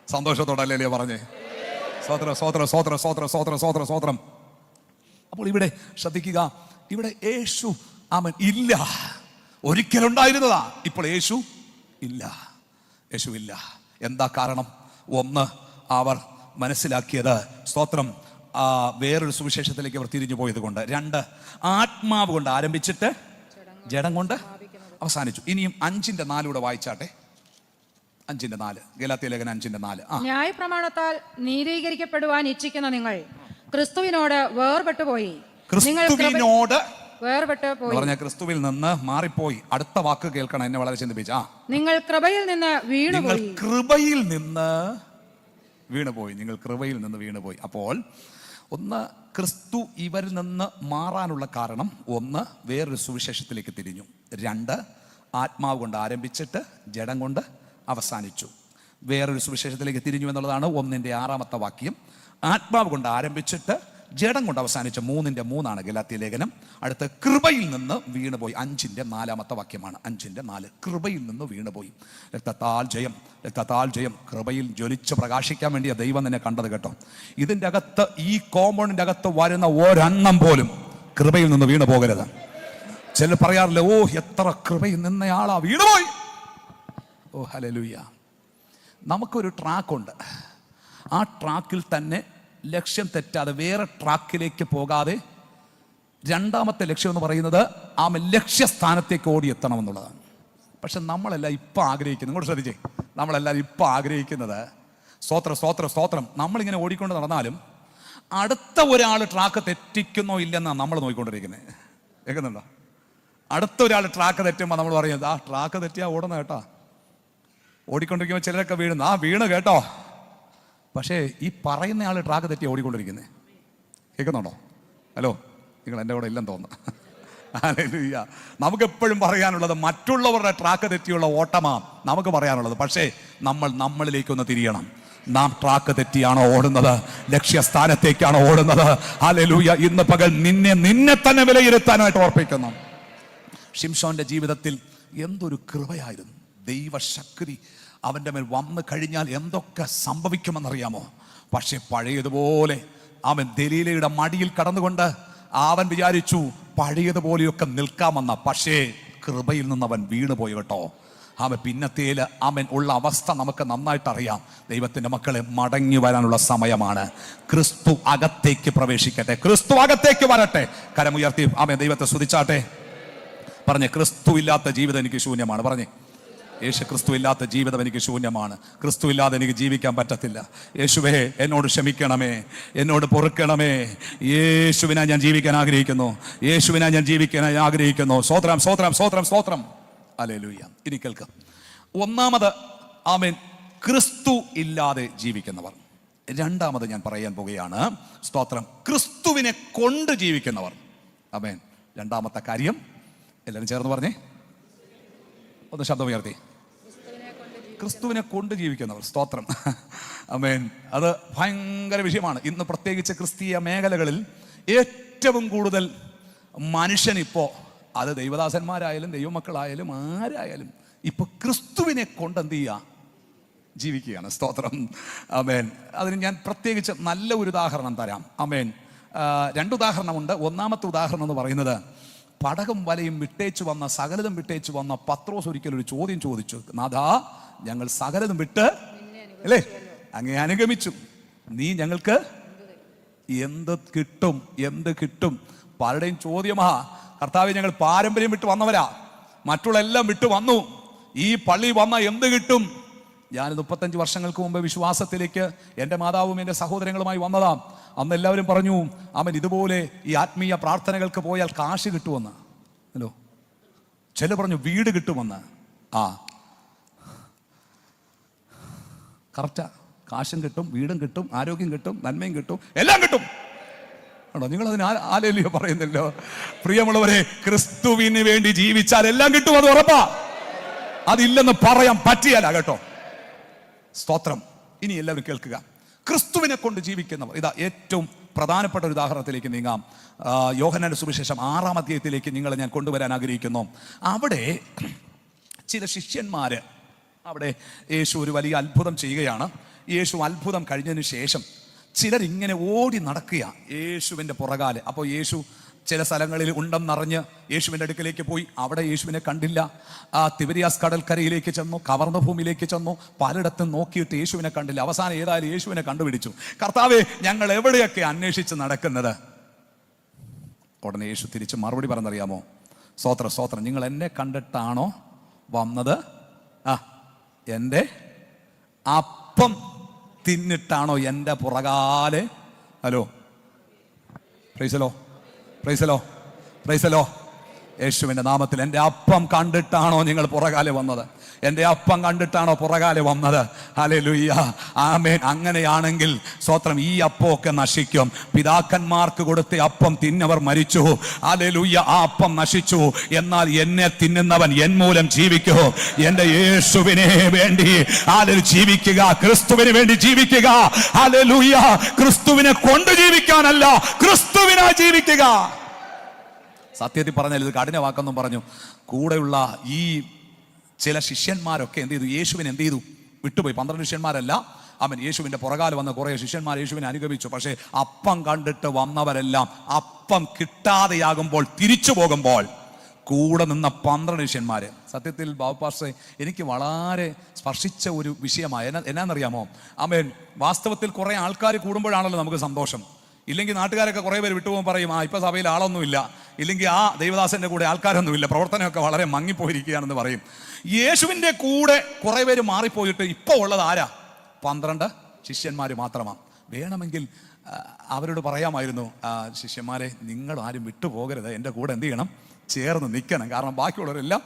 സന്തോഷത്തോടെ അല്ലേ പറഞ്ഞേ? സ്തോത്രം, സ്തോത്രം, സ്തോത്രം, സ്തോത്രം, സ്തോത്രം, സ്തോത്രം, സ്തോത്രം. അപ്പോൾ ഇവിടെ ശ്രദ്ധിക്കുക, ഇവിടെ യേശു അവൻ ഇല്ല. ഒരിക്കലുണ്ടായിരുന്നതാ, ഇപ്പോൾ യേശു ഇല്ല. യേശു ഇല്ല. എന്താ കാരണം? ഒന്ന്, അവർ മനസ്സിലാക്കിയത്, സ്തോത്രം, വേറൊരു സുവിശേഷത്തിലേക്ക് അവർ തിരിഞ്ഞു പോയത് കൊണ്ട്. രണ്ട്, ആത്മാവ് കൊണ്ട് ആരംഭിച്ചിട്ട് ജഡം കൊണ്ട് അവസാനിച്ചു. ഇനിയും 5:4 വായിച്ചാട്ടെ. 5:4, ഗലാത്യ ലേഖനം 5:4. ന്യായപ്രമാണത്താൽ നീതീകരിക്കപ്പെടുവാൻ ഇച്ഛിക്കുന്ന നിങ്ങൾ ക്രിസ്തുവിനോട് വേർപെട്ടുപോയി. ക്രിസ്തുവിനോട് വേർപെട്ട് പോയി. പറഞ്ഞ ക്രിസ്തുവിൽ നിന്ന് മാറിപ്പോയി. അടുത്ത വാക്ക് കേൾക്കണം, എന്നെ വളരെ ചിന്തിപ്പിച്ച. നിങ്ങൾ കൃപയിൽ നിന്ന് വീണുപോയി. കൃപയിൽ നിന്ന് വീണുപോയി. നിങ്ങൾ കൃപയിൽ നിന്ന് വീണുപോയി. അപ്പോൾ ഒന്ന്, ക്രിസ്തു ഇവരിൽ നിന്ന് മാറാനുള്ള കാരണം ഒന്ന്, വേറൊരു സുവിശേഷത്തിലേക്ക് തിരിഞ്ഞു. രണ്ട്, ആത്മാവ് കൊണ്ട് ആരംഭിച്ചിട്ട് ജഡം കൊണ്ട് അവസാനിച്ചു. വേറൊരു സുവിശേഷത്തിലേക്ക് തിരിഞ്ഞു എന്നുള്ളതാണ് 1:6 വാക്യം. ആത്മാവ് കൊണ്ട് ആരംഭിച്ചിട്ട് ജഡം കൊണ്ട് അവസാനിച്ച 3:3 ഗലാത്യ ലേഖനം. അടുത്ത കൃപയിൽ നിന്ന് വീണുപോയി 5:4 വാക്യമാണ്. 5:4 കൃപയിൽ നിന്ന് വീണുപോയി. രക്തത്താൽ ജയം, രക്തത്താൽ ജയം. കൃപയിൽ ജ്വലിച്ച് പ്രകാശിക്കാൻ വേണ്ടിയ ദൈവം നിന്നെ കണ്ടത് കേട്ടോ. ഇതിൻ്റെ അകത്ത്, ഈ കോമ്പൗണ്ടിൻ്റെ അകത്ത് വരുന്ന ഒരെണ്ണം പോലും കൃപയിൽ നിന്ന് വീണു പോകരുത്. ചിലർ പറയാറില്ല, ഓ എത്ര കൃപയിൽ നിന്നയാളാ വീണുപോയി. ഓ ഹല്ലേലൂയ. നമുക്കൊരു ട്രാക്കുണ്ട്. ആ ട്രാക്കിൽ തന്നെ ലക്ഷ്യം തെറ്റാതെ വേറെ ട്രാക്കിലേക്ക് പോകാതെ രണ്ടാമത്തെ ലക്ഷ്യം എന്ന് പറയുന്നത് ആ ലക്ഷ്യസ്ഥാനത്തേക്ക് ഓടിയെത്തണം എന്നുള്ളതാണ്. പക്ഷെ നമ്മളെല്ലാം ഇപ്പം ആഗ്രഹിക്കുന്നത്, ഇങ്ങോട്ട് ശ്രദ്ധിച്ചേ, നമ്മളെല്ലാവരും ഇപ്പം ആഗ്രഹിക്കുന്നത് സ്തോത്രം നമ്മളിങ്ങനെ ഓടിക്കൊണ്ട് നടന്നാലും അടുത്ത ഒരാൾ ട്രാക്ക് തെറ്റിക്കുന്നോ ഇല്ലെന്നാണ് നമ്മൾ നോക്കിക്കൊണ്ടിരിക്കുന്നത്. കേൾക്കുന്നുണ്ടോ? അടുത്ത ഒരാൾ ട്രാക്ക് തെറ്റുമ്പോൾ നമ്മൾ പറയുന്നത്, ആ ട്രാക്ക് തെറ്റിയാ ഓടുന്ന കേട്ടോ. ഓടിക്കൊണ്ടിരിക്കുമ്പോൾ ചിലരൊക്കെ വീഴുന്നു, ആ വീണ് കേട്ടോ. പക്ഷേ ഈ പറയുന്ന ആൾ ട്രാക്ക് തെറ്റി ഓടിക്കൊണ്ടിരിക്കുന്നത്. കേൾക്കുന്നുണ്ടോ? ഹലോ, നിങ്ങൾ എൻ്റെ കൂടെ ഇല്ലെന്ന് തോന്നുന്നു. ഹല്ലേലൂയ. നമുക്കെപ്പോഴും പറയാനുള്ളത് മറ്റുള്ളവരുടെ ട്രാക്ക് തെറ്റിയുള്ള ഓട്ടമാ നമുക്ക് പറയാനുള്ളത്. പക്ഷേ നമ്മളിലേക്കൊന്ന് തിരിയണം. നാം ട്രാക്ക് തെറ്റിയാണോ ഓടുന്നത്? ലക്ഷ്യസ്ഥാനത്തേക്കാണോ ഓടുന്നത്? ഹല്ലേലൂയ. ഇന്ന് പകൽ നിന്നെ തന്നെ വിലയിരുത്താനായിട്ട് ഓർപ്പിക്കുന്നു. ശിംശോന്റെ ജീവിതത്തിൽ എന്തൊരു കൃപയായിരുന്നു. ദൈവശക്തി അവൻ്റെ മേൽ വന്നു കഴിഞ്ഞാൽ എന്തൊക്കെ സംഭവിക്കുമെന്നറിയാമോ? പക്ഷെ പഴയതുപോലെ അവൻ ദലീലയുടെ മടിയിൽ കടന്നുകൊണ്ട് അവൻ വിചാരിച്ചു പഴയതുപോലെയൊക്കെ നിൽക്കാമെന്ന. പക്ഷേ കൃപയിൽ നിന്ന് അവൻ വീണുപോയി കേട്ടോ. അവൻ പിന്നത്തേല് അവൻ ഉള്ള അവസ്ഥ നമുക്ക് നന്നായിട്ട് അറിയാം. ദൈവത്തിൻ്റെ മക്കളെ, മടങ്ങി വരാനുള്ള സമയമാണ്. ക്രിസ്തു അകത്തേക്ക് പ്രവേശിക്കട്ടെ, ക്രിസ്തു അകത്തേക്ക് വരട്ടെ. കരമുയർത്തി അവൻ ദൈവത്തെ സ്തുതിച്ചാട്ടെ. പറഞ്ഞേ, ക്രിസ്തു ഇല്ലാത്ത ജീവിതം എനിക്ക് ശൂന്യമാണ്. പറഞ്ഞേ, യേശു ക്രിസ്തു ഇല്ലാത്ത ജീവിതം എനിക്ക് ശൂന്യമാണ്. ക്രിസ്തു ഇല്ലാതെ എനിക്ക് ജീവിക്കാൻ പറ്റത്തില്ല. യേശുവേ, എന്നോട് ക്ഷമിക്കണമേ, എന്നോട് പൊറുക്കണമേ. യേശുവിനാ ഞാൻ ജീവിക്കാൻ ആഗ്രഹിക്കുന്നു. യേശുവിനാ ഞാൻ ജീവിക്കാൻ ആഗ്രഹിക്കുന്നു. സ്തോത്രം. ഹല്ലേലൂയ. ഇനി കേൾക്കാം. ഒന്നാമത്, ആമേൻ, ക്രിസ്തു ഇല്ലാതെ ജീവിക്കുന്നവർ. രണ്ടാമത് ഞാൻ പറയാൻ പോവുകയാണ്, സ്തോത്രം, ക്രിസ്തുവിനെ കൊണ്ട് ജീവിക്കുന്നവർ. ആമേൻ. രണ്ടാമത്തെ കാര്യം എല്ലാവരും ചേർന്ന് പറഞ്ഞേ, ഒന്ന് ശബ്ദം ഉയർത്തി. ക്രിസ്തുവിനെ കൊണ്ട് ജീവിക്കുന്നവർ. സ്തോത്രം. ആമേൻ. അത് ഭയങ്കര വിഷയമാണ്. ഇന്ന് പ്രത്യേകിച്ച് ക്രിസ്തീയ മേഖലകളിൽ ഏറ്റവും കൂടുതൽ മനുഷ്യനിപ്പോ, അത് ദൈവദാസന്മാരായാലും ദൈവമക്കളായാലും ആരായാലും, ഇപ്പൊ ക്രിസ്തുവിനെ കൊണ്ട് എന്ത് ചെയ്യുക? ജീവിക്കുകയാണ്. സ്തോത്രം. ആമേൻ. അതിന് ഞാൻ പ്രത്യേകിച്ച് നല്ല ഒരു ഉദാഹരണം തരാം. ആമേൻ. 2 ഉദാഹരണമുണ്ട്. ഒന്നാമത്തെ ഉദാഹരണം എന്ന് പറയുന്നത്, പടകം വലയും വിട്ടേച്ചു വന്ന, സകലതും വിട്ടേച്ചു വന്ന പത്രോസ് ഒരിക്കലൊരു ചോദ്യം ചോദിച്ചു. നാഥാ, ഞങ്ങൾ സകലതും വിട്ട് അല്ലേ അങ്ങേ അനുഗമിച്ചു. നീ ഞങ്ങൾക്ക് എന്ത് കിട്ടും? പലരുടെയും ചോദ്യമാ, കർത്താവേ, ഞങ്ങൾ പാരമ്പര്യം വിട്ട് വന്നവരാ, മറ്റുള്ള എല്ലാം വിട്ട് വന്നു, ഈ പള്ളി വന്ന എന്ത് കിട്ടും? ഞാൻ 35 വർഷങ്ങൾക്ക് മുമ്പ് വിശ്വാസത്തിലേക്ക് എൻ്റെ മാതാവും എൻ്റെ സഹോദരങ്ങളുമായി വന്നതാ. അന്ന് എല്ലാവരും പറഞ്ഞു, അവൻ ഇതുപോലെ ഈ ആത്മീയ പ്രാർത്ഥനകൾക്ക് പോയാൽ കാശ് കിട്ടുമെന്ന്. ഹലോ, ചില പറഞ്ഞു വീട് കിട്ടുമെന്ന്. ആ, കറക്റ്റാ. കാശും കിട്ടും, വീടും കിട്ടും, ആരോഗ്യം കിട്ടും, നന്മയും കിട്ടും, എല്ലാം കിട്ടും. ആണോ? നിങ്ങളതിന് ആലല്യോ പറയുന്നല്ലോ. പ്രിയമുള്ളവരെ, ക്രിസ്തുവിന് വേണ്ടി ജീവിച്ചാൽ എല്ലാം കിട്ടും, അത് ഉറപ്പാ. അതില്ലെന്ന് പറയാൻ പറ്റിയല്ല കേട്ടോ. സ്തോത്രം. ഇനി എല്ലാവരും കേൾക്കുക. ക്രിസ്തുവിനെ കൊണ്ട് ജീവിക്കുന്നവർ. ഇതാ ഏറ്റവും പ്രധാനപ്പെട്ട ഒരു ഉദാഹരണത്തിലേക്ക് നീങ്ങാം. യോഹന്നാന്റെ സുവിശേഷം 6-ാം അധ്യായത്തിലേക്ക് നിങ്ങളെ ഞാൻ കൊണ്ടുവരാൻ ആഗ്രഹിക്കുന്നു. അവിടെ ചില ശിഷ്യന്മാര്, അവിടെ യേശു ഒരു വലിയ അത്ഭുതം ചെയ്യുകയാണ്. യേശു അത്ഭുതം കഴിഞ്ഞതിന് ശേഷം ചിലരിങ്ങനെ ഓടി നടക്കുക യേശുവിൻ്റെ പുറകാല്. അപ്പോൾ യേശു ചില സ്ഥലങ്ങളിൽ ഉണ്ടെന്നറിഞ്ഞ് യേശുവിൻ്റെ അടുക്കലേക്ക് പോയി. അവിടെ യേശുവിനെ കണ്ടില്ല. തിബരിയാസ് കടൽക്കരയിലേക്ക് ചെന്നു, കവർന്ന ഭൂമിയിലേക്ക് ചെന്നു, പലയിടത്തും നോക്കിയിട്ട് യേശുവിനെ കണ്ടില്ല. അവസാനം ഏതായാലും യേശുവിനെ കണ്ടുപിടിച്ചു. കർത്താവേ, ഞങ്ങൾ എവിടെയൊക്കെ അന്വേഷിച്ച് നടക്കുന്നത്? ഉടനെ യേശു തിരിച്ച് മറുപടി പറഞ്ഞറിയാമോ? സ്തോത്രം, നിങ്ങൾ എന്നെ കണ്ടിട്ടാണോ വന്നത്? എൻ്റെ അപ്പം തിന്നിട്ടാണോ എൻ്റെ പുറകാലെ? ഹലോ, പ്രൈസലോ, പ്രൈസലോ. യേശുവിൻ്റെ നാമത്തിൽ. എൻ്റെ അപ്പം കണ്ടിട്ടാണോ നിങ്ങൾ പുറകാലെ വന്നത്? എൻ്റെ അപ്പം കണ്ടിട്ടാണോ പുറകാലെ വന്നത്? ഹല്ലേലൂയ, ആമേൻ. അങ്ങനെയാണെങ്കിൽ സ്തോത്രം, ഈ അപ്പമൊക്കെ നശിക്കും. പിതാക്കന്മാർക്ക് കൊടുത്ത അപ്പം തിന്നവർ മരിച്ചു. ഹല്ലേലൂയ, ആ അപ്പം നശിച്ചു. എന്നാൽ എന്നെ തിന്നുന്നവൻ എൻ മൂലം ജീവിക്കൂ. എൻ്റെ യേശുവിനെ വേണ്ടി ജീവിക്കുക, ക്രിസ്തുവിന് വേണ്ടി ജീവിക്കുക. ഹല്ലേലൂയ, ക്രിസ്തുവിനെ കൊണ്ട് ജീവിക്കാനല്ല, ക്രിസ്തുവിനാ ജീവിക്കുക. സത്യത്തിൽ പറഞ്ഞാൽ ഇത് കഠിന വാക്കെന്നും പറഞ്ഞു. കൂടെയുള്ള ഈ ചില ശിഷ്യന്മാരൊക്കെ എന്ത് ചെയ്തു? യേശുവിനെ എന്ത് ചെയ്തു? വിട്ടുപോയി. 12 ശിഷ്യന്മാരല്ല, അവൻ യേശുവിൻ്റെ പുറകാലെ വന്ന കുറേ ശിഷ്യന്മാർ യേശുവിനെ അനുഗമിച്ചു. പക്ഷേ അപ്പം കണ്ടിട്ട് വന്നവരെല്ലാം അപ്പം കിട്ടാതെയാകുമ്പോൾ, തിരിച്ചു പോകുമ്പോൾ കൂടെ നിന്ന 12 ശിഷ്യന്മാര്. സത്യത്തിൽ ബാബുപാസ്റ്ററെ എനിക്ക് വളരെ സ്പർശിച്ച ഒരു വിഷയമായി. എന്നാന്നറിയാമോ? ആമേൻ. വാസ്തവത്തിൽ കുറേ ആൾക്കാർ കൂടുമ്പോഴാണല്ലോ നമുക്ക് സന്തോഷം. ഇല്ലെങ്കിൽ നാട്ടുകാരൊക്കെ കുറേ പേര് വിട്ടുപോകും, പറയും ഇപ്പം സഭയിൽ ആളൊന്നുമില്ല, ഇല്ലെങ്കിൽ ആ ദൈവദാസൻ്റെ കൂടെ ആൾക്കാരൊന്നുമില്ല, പ്രവർത്തനമൊക്കെ വളരെ മങ്ങിപ്പോയിരിക്കുകയാണെന്ന് പറയും. യേശുവിൻ്റെ കൂടെ കുറേ പേര് മാറിപ്പോയിട്ട് ഇപ്പോൾ ഉള്ളത് ആരാ? 12 ശിഷ്യന്മാർ മാത്രമാണ്. വേണമെങ്കിൽ അവരോട് പറയാമായിരുന്നു, ശിഷ്യന്മാരെ നിങ്ങൾ ആരും വിട്ടുപോകരുത്, എൻ്റെ കൂടെ എന്ത് ചെയ്യണം? ചേർന്ന് നിൽക്കണം. കാരണം ബാക്കിയുള്ളവരെല്ലാം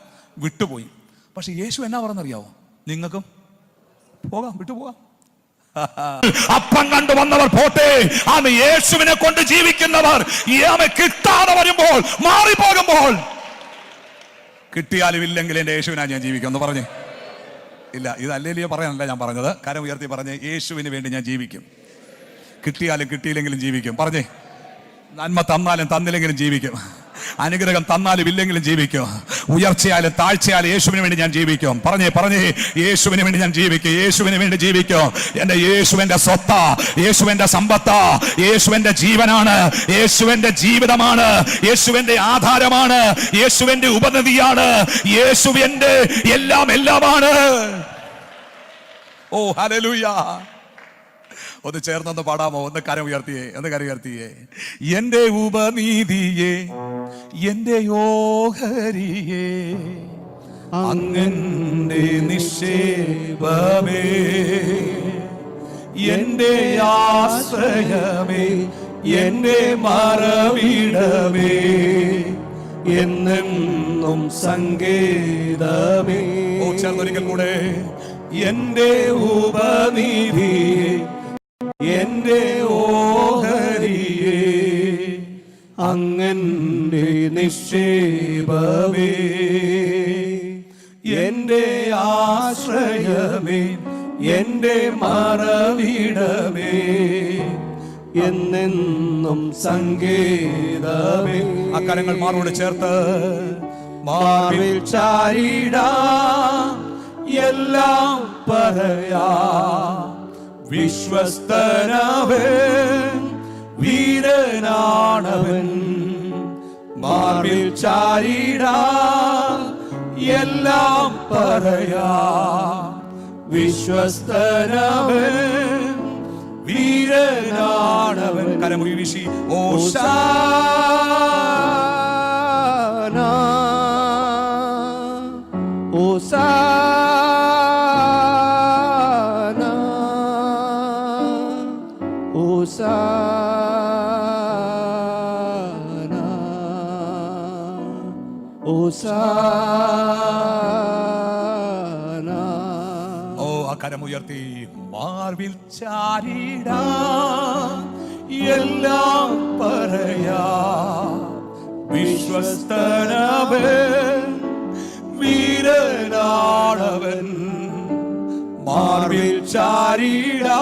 വിട്ടുപോയി. പക്ഷെ യേശു എന്നാ പറഞ്ഞറിയാവോ? നിങ്ങൾക്കും പോകാം, വിട്ടുപോകാം. അപ്പം കണ്ടു വന്നവർ പോട്ടെ, ആമ യേശുവിനെ കൊണ്ട് ജീവിക്കുന്നവർ കിട്ടാതെ വരുമ്പോൾ, മാറിപ്പോകുമ്പോൾ, കിട്ടിയാലും ഇല്ലെങ്കിൽ എൻ്റെ യേശുവിനാ ഞാൻ ജീവിക്കും എന്ന് പറഞ്ഞേ. ഇല്ല, ഇത് അല്ലേലിയോ പറയാനല്ല ഞാൻ പറഞ്ഞത്. കരം ഉയർത്തി പറഞ്ഞേ, യേശുവിന് വേണ്ടി ഞാൻ ജീവിക്കും. കിട്ടിയാലും കിട്ടിയില്ലെങ്കിലും ജീവിക്കും. പറഞ്ഞേ, നന്മ തന്നാലും തന്നില്ലെങ്കിലും ജീവിക്കും. അനുഗ്രഹം തന്നാലും ഇല്ലെങ്കിലും ജീവിക്കും. ഉയർച്ചയായാലും താഴ്ചയായാലും യേശുവിന് വേണ്ടി ഞാൻ ജീവിക്കും. പറഞ്ഞേ, യേശുവിന് വേണ്ടി ഞാൻ ജീവിക്കും. യേശുവിന് വേണ്ടി ജീവിക്കും. എൻ്റെ യേശുവിൻ്റെ സ്വത്താ, യേശുവിൻ്റെ സമ്പത്താ, യേശുവിൻ്റെ ജീവനാണ്, യേശുവിൻ്റെ ജീവിതമാണ്, യേശുവിൻ്റെ ആധാരമാണ്, യേശുവിൻ്റെ ഉപനദിയാണ്, യേശുവിൻ്റെ എല്ലാമാണ്. ഓ ഹല്ലേലൂയ. ഒന്ന് ചേർന്നൊന്ന് പാടാമോ? ഒന്ന് കരം ഉയർത്തിയേ. എൻ്റെ ഉപനീതിയെ, എൻ്റെ ഓഹരിയെ, അങ്ങന്റെ നിക്ഷേപമേ, എൻ്റെ ആശ്രയമേ, എൻ്റെ മറവിടമേ, എന്നെന്നും സങ്കേതമേ. ഓ, ചേർന്നൊരിക്കൽ കൂടെ. എൻ്റെ ഉപനീതിയെ, എൻ്റെ ഓഹരിയെ, അങ്ങന്റെ നിക്ഷേപമേ, എൻ്റെ ആശ്രയമേ, എൻ്റെ മറവിടമേ, എന്നെന്നും സങ്കേതമേ. അക്കരങ്ങൾ മാറോട് ചേർത്ത് മാറിൽ ചാരിടാ എല്ലാം പറയാ, വിശ്വസ്തനവൻ, വീരനാണവൻ, മാറിൽ ചാരിടാ എല്ലാം പറയാ, വിശ്വസ്തനവൻ, വീരനാണവൻ. കരമുറി വീശി ഓശാന, ഓശാന, ഓശാന, ഓശാന. ഓ, ആ കരമുയർത്തി. മാർവിൽ ചാരിടാ എല്ലാം പറയാ, വിശ്വസ്തനവൻ, വീരനാണവൻ, മാർവിൽ ചാരിടാ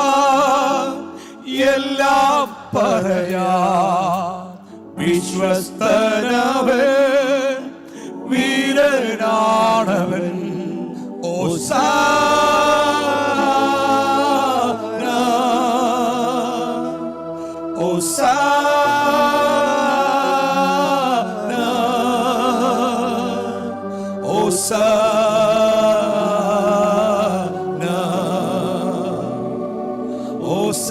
എല്ലാം പറയാ, വിശ്വസ്തനവൻ, വീരനാണവൻ. ഓശാന, ഓശാന, ഓശാന, ഓശാന.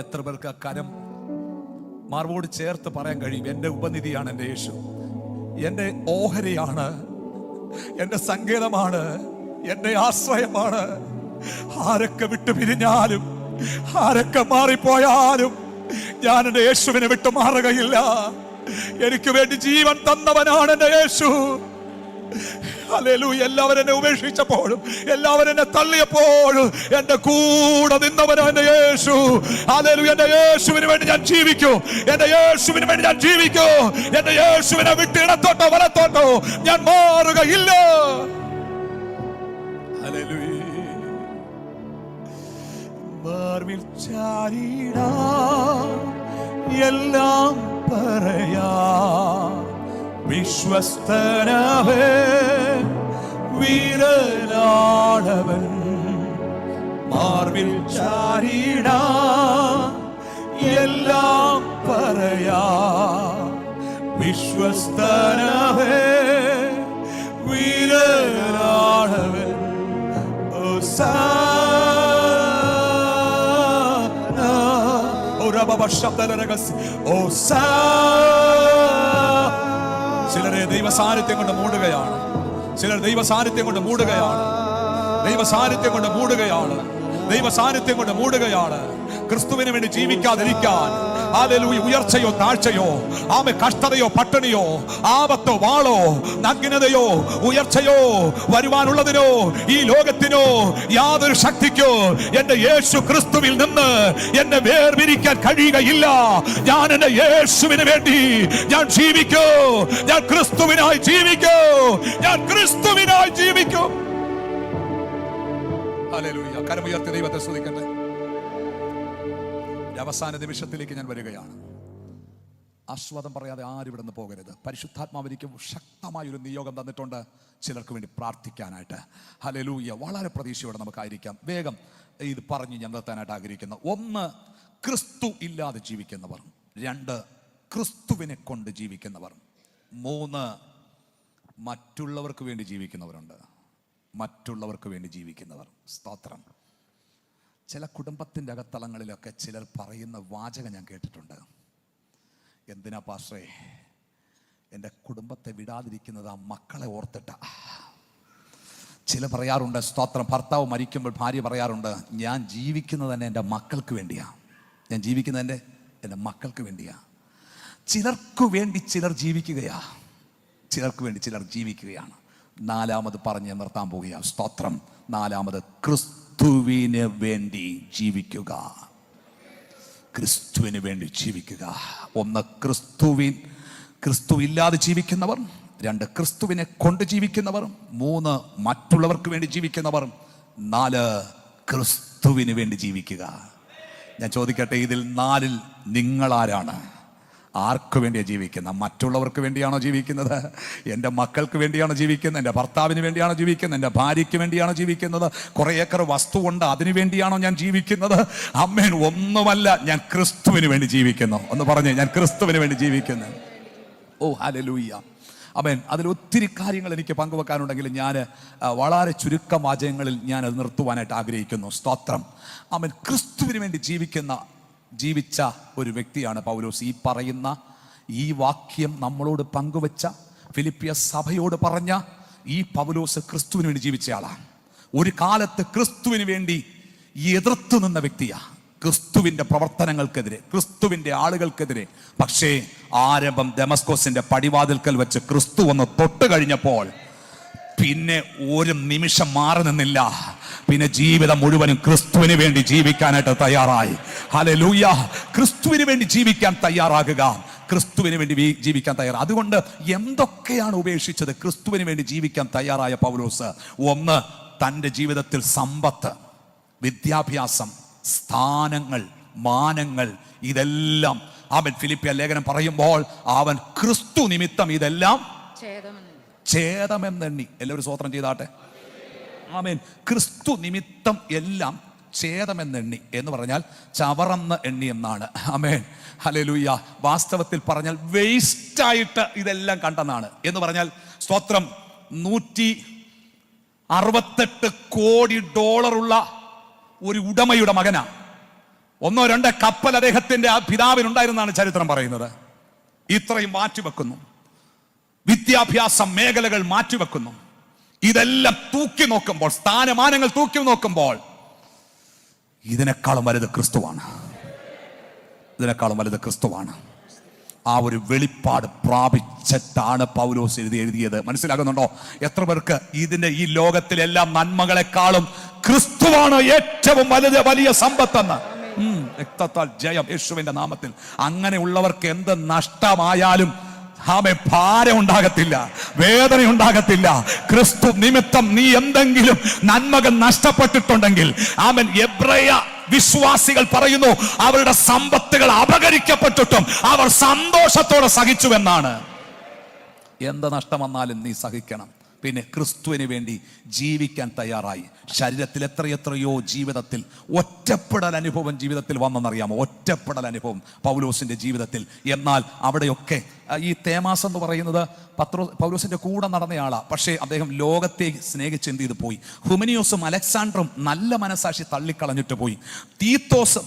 എത്ര പേർക്ക് അക്കാരം മാർവോട് ചേർത്ത് പറയാൻ കഴിയും? എൻ്റെ ഉപനിധിയാണ് എൻ്റെ യേശു, എൻ്റെ ഓഹരിയാണ്, എൻ്റെ സങ്കേതമാണ്, എൻ്റെ ആശ്രയമാണ്. ആരൊക്കെ വിട്ടു പിരിഞ്ഞാലും ആരൊക്കെ മാറിപ്പോയാലും ഞാൻ എൻ്റെ യേശുവിനെ വിട്ടു മാറുകയില്ല. എനിക്ക് വേണ്ടി ജീവൻ തന്നവനാണ് എൻ്റെ യേശു. ഹല്ലേലൂയ. എല്ലാവരും എന്നെ ഉപേക്ഷിച്ചപ്പോഴും, എല്ലാവരും എന്നെ തള്ളിയപ്പോഴും എന്റെ കൂടെ നിന്നവനാണ് എൻ്റെ യേശു. ഹല്ലേലൂയ. എൻ്റെ യേശുവിന് വേണ്ടി ഞാൻ ജീവിക്കും. എൻ്റെ യേശുവിന് വേണ്ടി ഞാൻ ജീവിക്കും. എൻ്റെ യേശുവിനെ വിട്ട് ഇടത്തോട്ടോ വലത്തോട്ടോ ഞാൻ മാറുകയില്ല. ഹല്ലേലൂയ. മാർവിൽ ചാരിടാം, എല്ലാം പറയാ, വിശ്വസ്തനവേ വീരനാടവൻ. മാർവിൽ ചാരിടാ, എല്ലാം പറയാ, വിശ്വസ്തനവേ വീരനാടവൻ. ചിലരെ ദൈവസാന്നിധ്യം കൊണ്ട് മൂടുകയാണ്. ചിലർ ദൈവസാന്നിധ്യം കൊണ്ട് മൂടുകയാണ്. ദൈവസാന്നിധ്യം കൊണ്ട് മൂടുകയാണ്. ദൈവസാന്നിധ്യം കൊണ്ട് മൂടുകയാണ്. ക്രിസ്തുവിന് വേണ്ടി ജീവിക്കാതിരിക്കാൻ, ഹല്ലേലൂയ, ഉയർച്ചയോ താഴ്ചയോ, ആമേ, കഷ്ടതയോ പട്ടിണിയോ, ആപത്തോ വാളോ, നഗ്നതയോ ഉയർച്ചയോ വരുവാനുള്ളതിനോ ഈ ലോകത്തിനോ യാതൊരു ശക്തിക്കോ എന്റെ യേശു ക്രിസ്തുവിൽ നിന്ന് എന്നെ വേർപിരിക്കാൻ കഴിയുകയില്ല. ഞാൻ എന്റെ യേശുവിന് വേണ്ടി ഞാൻ ജീവിക്കൂ. ഞാൻ ക്രിസ്തുവിനായി ജീവിക്കൂ. ഞാൻ ക്രിസ്തുവിനായി ജീവിക്കും. ഹല്ലേലൂയ. കരമുയർത്തി ദൈവത്തെ സ്തുതിക്കട്ടെ. അവസാന നിമിഷത്തിലേക്ക് ഞാൻ വരികയാണ്. ആസ്വാദം പറയാതെ ആരും ഇവിടെ നിന്ന് പോകരുത്. പരിശുദ്ധാത്മാവ് എനിക്ക് ശക്തമായൊരു നിയോഗം തന്നിട്ടുണ്ട് ചിലർക്ക് വേണ്ടി പ്രാർത്ഥിക്കാനായിട്ട്. ഹല്ലേലൂയ. വളരെ പ്രതീക്ഷയോടെ നമുക്കായിരിക്കാം. വേഗം ഇത് പറഞ്ഞ് ഞാൻ നിർത്താനായിട്ട് ആഗ്രഹിക്കുന്നു. 1, ക്രിസ്തു ഇല്ലാതെ ജീവിക്കുന്നവർ. 2, ക്രിസ്തുവിനെ കൊണ്ട് ജീവിക്കുന്നവർ. 3, മറ്റുള്ളവർക്ക് വേണ്ടി ജീവിക്കുന്നവരുണ്ട്. മറ്റുള്ളവർക്ക് വേണ്ടി ജീവിക്കുന്നവർ. സ്തോത്രം. ചില കുടുംബത്തിൻ്റെ അകത്തളങ്ങളിലൊക്കെ ചിലർ പറയുന്ന വാചകം ഞാൻ കേട്ടിട്ടുണ്ട്. എന്തിനാ പാസ്റ്ററേ എൻ്റെ കുടുംബത്തെ വിടാതിരിക്കുന്നത് ആ മക്കളെ ഓർത്തിട്ട. ചില പറയാറുണ്ട്, സ്തോത്രം, ഭർത്താവ് മരിക്കുമ്പോൾ ഭാര്യ പറയാറുണ്ട്, ഞാൻ ജീവിക്കുന്നത് തന്നെ എൻ്റെ മക്കൾക്ക് വേണ്ടിയാണ്. ഞാൻ ജീവിക്കുന്നത് എൻ്റെ മക്കൾക്ക് വേണ്ടിയാണ്. ചിലർക്ക് വേണ്ടി ചിലർ ജീവിക്കുകയാ. ചിലർക്ക് വേണ്ടി ചിലർ ജീവിക്കുകയാണ്. 4 പറഞ്ഞ് നിർത്താൻ പോവുകയാണ്. സ്തോത്രം. 4, ക്രിസ്തുവിന് വേണ്ടി ജീവിക്കുക. ക്രിസ്തുവിന് വേണ്ടി ജീവിക്കുക. 1, ക്രിസ്തു ഇല്ലാതെ ജീവിക്കുന്നവർ. 2, ക്രിസ്തുവിനെ കൊണ്ട് ജീവിക്കുന്നവർ. 3, മറ്റുള്ളവർക്ക് വേണ്ടി ജീവിക്കുന്നവർ. 4, ക്രിസ്തുവിന് വേണ്ടി ജീവിക്കുക. ഞാൻ ചോദിക്കട്ടെ, ഇതിൽ 4-ൽ നിങ്ങളാരാണ്? ആർക്ക് വേണ്ടിയാണ് ജീവിക്കുന്നത്? മറ്റുള്ളവർക്ക് വേണ്ടിയാണോ ജീവിക്കുന്നത്? എൻ്റെ മക്കൾക്ക് വേണ്ടിയാണോ ജീവിക്കുന്നത്? എൻ്റെ ഭർത്താവിന് വേണ്ടിയാണോ ജീവിക്കുന്നത്? എൻ്റെ ഭാര്യയ്ക്ക് വേണ്ടിയാണോ ജീവിക്കുന്നത്? കുറേ ഏക്കർ വസ്തു കൊണ്ട് അതിനു വേണ്ടിയാണോ ഞാൻ ജീവിക്കുന്നത്? അമ്മേൻ, ഒന്നുമല്ല, ഞാൻ ക്രിസ്തുവിന് വേണ്ടി ജീവിക്കുന്നു. ഒന്ന് പറഞ്ഞേ, ഞാൻ ക്രിസ്തുവിന് വേണ്ടി ജീവിക്കുന്നു. ഓ ഹല്ലേലൂയ. അമേൻ. അതിൽ ഒത്തിരി കാര്യങ്ങൾ എനിക്ക് പങ്കുവെക്കാനുണ്ടെങ്കിൽ ഞാൻ വളരെ ചുരുക്കം വാചകങ്ങളിൽ ഞാൻ അത് നിർത്തുവാനായിട്ട് ആഗ്രഹിക്കുന്നു. സ്തോത്രം. അമേൻ. ക്രിസ്തുവിന് വേണ്ടി ജീവിച്ച ഒരു വ്യക്തിയാണ് പൗലോസ്. ഈ പറയുന്ന ഈ വാക്യം നമ്മളോട് പങ്കുവെച്ച, ഫിലിപ്പിയ സഭയോട് പറഞ്ഞ ഈ പൗലോസ് ക്രിസ്തുവിന് വേണ്ടി ജീവിച്ച ആളാണ്. ഒരു കാലത്ത് ക്രിസ്തുവിന് വേണ്ടി എതിർത്തു നിന്ന വ്യക്തിയാണ്. ക്രിസ്തുവിന്റെ പ്രവർത്തനങ്ങൾക്കെതിരെ, ക്രിസ്തുവിന്റെ ആളുകൾക്കെതിരെ. പക്ഷേ ആരംഭം ദമസ്കോസിന്റെ പടിവാതിൽക്കൽ വെച്ച് ക്രിസ്തു ഒന്ന് തൊട്ട് കഴിഞ്ഞപ്പോൾ പിന്നെ ഒരു നിമിഷം മാറി നിന്നില്ല. പിന്നെ ജീവിതം മുഴുവനും ക്രിസ്തുവിന് വേണ്ടി ജീവിക്കാനായിട്ട് തയ്യാറായി. ഹല്ലേലൂയ. ക്രിസ്തുവിന് വേണ്ടി ജീവിക്കാൻ തയ്യാറാകുക. ക്രിസ്തുവിന് വേണ്ടി ജീവിക്കാൻ തയ്യാറാണ്. അതുകൊണ്ട് എന്തൊക്കെയാണ് ഉപേക്ഷിച്ചത്? ക്രിസ്തുവിന് വേണ്ടി ജീവിക്കാൻ തയ്യാറായ പൗലോസ് 1, തൻ്റെ ജീവിതത്തിൽ സമ്പത്ത്, വിദ്യാഭ്യാസം, സ്ഥാനങ്ങൾ, മാനങ്ങൾ, ഇതെല്ലാം അവൻ ഫിലിപ്പിയ ലേഖനം പറയുമ്പോൾ അവൻ ക്രിസ്തു നിമിത്തം ഇതെല്ലാം ഛേദമെന്നെണ്ണി. എല്ലാവരും സ്തോത്രം ചെയ്താട്ടെ. ആമേൻ. ക്രിസ്തു നിമിത്തം എല്ലാം ഛേദമെന്നെണ്ണി എന്ന് പറഞ്ഞാൽ ചവറന്ന് എണ്ണി എന്നാണ്. ആമേൻ. ഹല്ലേലൂയ. വാസ്തവത്തിൽ പറഞ്ഞാൽ വേസ്റ്റായിട്ട് ഇതെല്ലാം കണ്ടെന്നാണ്. എന്ന് പറഞ്ഞാൽ സ്തോത്രം, 168 കോടി ഡോളറുള്ള ഒരു ഉടമയുടെ മകനാ. 1-2 കപ്പൽ അദ്ദേഹത്തിന്റെ പിതാവിനുണ്ടായിരുന്നാണ് ചരിത്രം പറയുന്നത്. ഇത്രയും മാറ്റിവെക്കുന്നു. വിദ്യാഭ്യാസ മേഖലകൾ മാറ്റിവെക്കുന്നു. ഇതെല്ലാം തൂക്കി നോക്കുമ്പോൾ, സ്ഥാനമാനങ്ങൾ തൂക്കി നോക്കുമ്പോൾ ഇതിനേക്കാളും വലുത് ക്രിസ്തുവാണ്. ഇതിനേക്കാളും വലുത് ക്രിസ്തുവാണ്. ആ ഒരു വെളിപ്പാട് പ്രാപിച്ചിട്ടാണ് പൗലോസ് എഴുതിയത്. മനസ്സിലാകുന്നുണ്ടോ? എത്ര പേർക്ക് ഈ ലോകത്തിലെല്ലാം നന്മകളെക്കാളും ക്രിസ്തുവാണ് ഏറ്റവും വലിയ സമ്പത്തെന്ന്? രക്തത്താൽ ജയം യേശുവിന്റെ നാമത്തിൽ. അങ്ങനെയുള്ളവർക്ക് എന്ത് നഷ്ടമായാലും ഭാരം ഉണ്ടാകത്തില്ല, വേദന ഉണ്ടാകത്തില്ല. ക്രിസ്തു നിമിത്തം നീ എന്തെങ്കിലും നന്മകൾ നഷ്ടപ്പെട്ടിട്ടുണ്ടെങ്കിൽ എബ്രയ വിശ്വാസികൾ പറയുന്നു, അവരുടെ സമ്പത്തുകൾ അപഹരിക്കപ്പെട്ടിട്ടും അവർ സന്തോഷത്തോടെ സഹിച്ചുവെന്നാണ്. എന്ത് നഷ്ടം വന്നാലും നീ സഹിക്കണം. പിന്നെ ക്രിസ്തുവിന് വേണ്ടി ജീവിക്കാൻ തയ്യാറായി. ശരീരത്തിൽ എത്രയെത്രയോ ജീവിതത്തിൽ ഒറ്റപ്പെടൽ അനുഭവം ജീവിതത്തിൽ വന്നെന്നറിയാമോ? ഒറ്റപ്പെടൽ അനുഭവം പൗലോസിന്റെ ജീവിതത്തിൽ. എന്നാൽ അവിടെയൊക്കെ ഈ തേമാസ് എന്ന് പറയുന്നത് പൗലോസിന്റെ കൂടെ നടന്നയാളാണ്. പക്ഷേ അദ്ദേഹം ലോകത്തെ സ്നേഹിച്ച് എന്ത് ചെയ്ത് പോയി. ഹുമനിയോസും അലക്സാണ്ടറും നല്ല മനസാക്ഷി തള്ളിക്കളഞ്ഞിട്ട് പോയി. തീത്തോസ്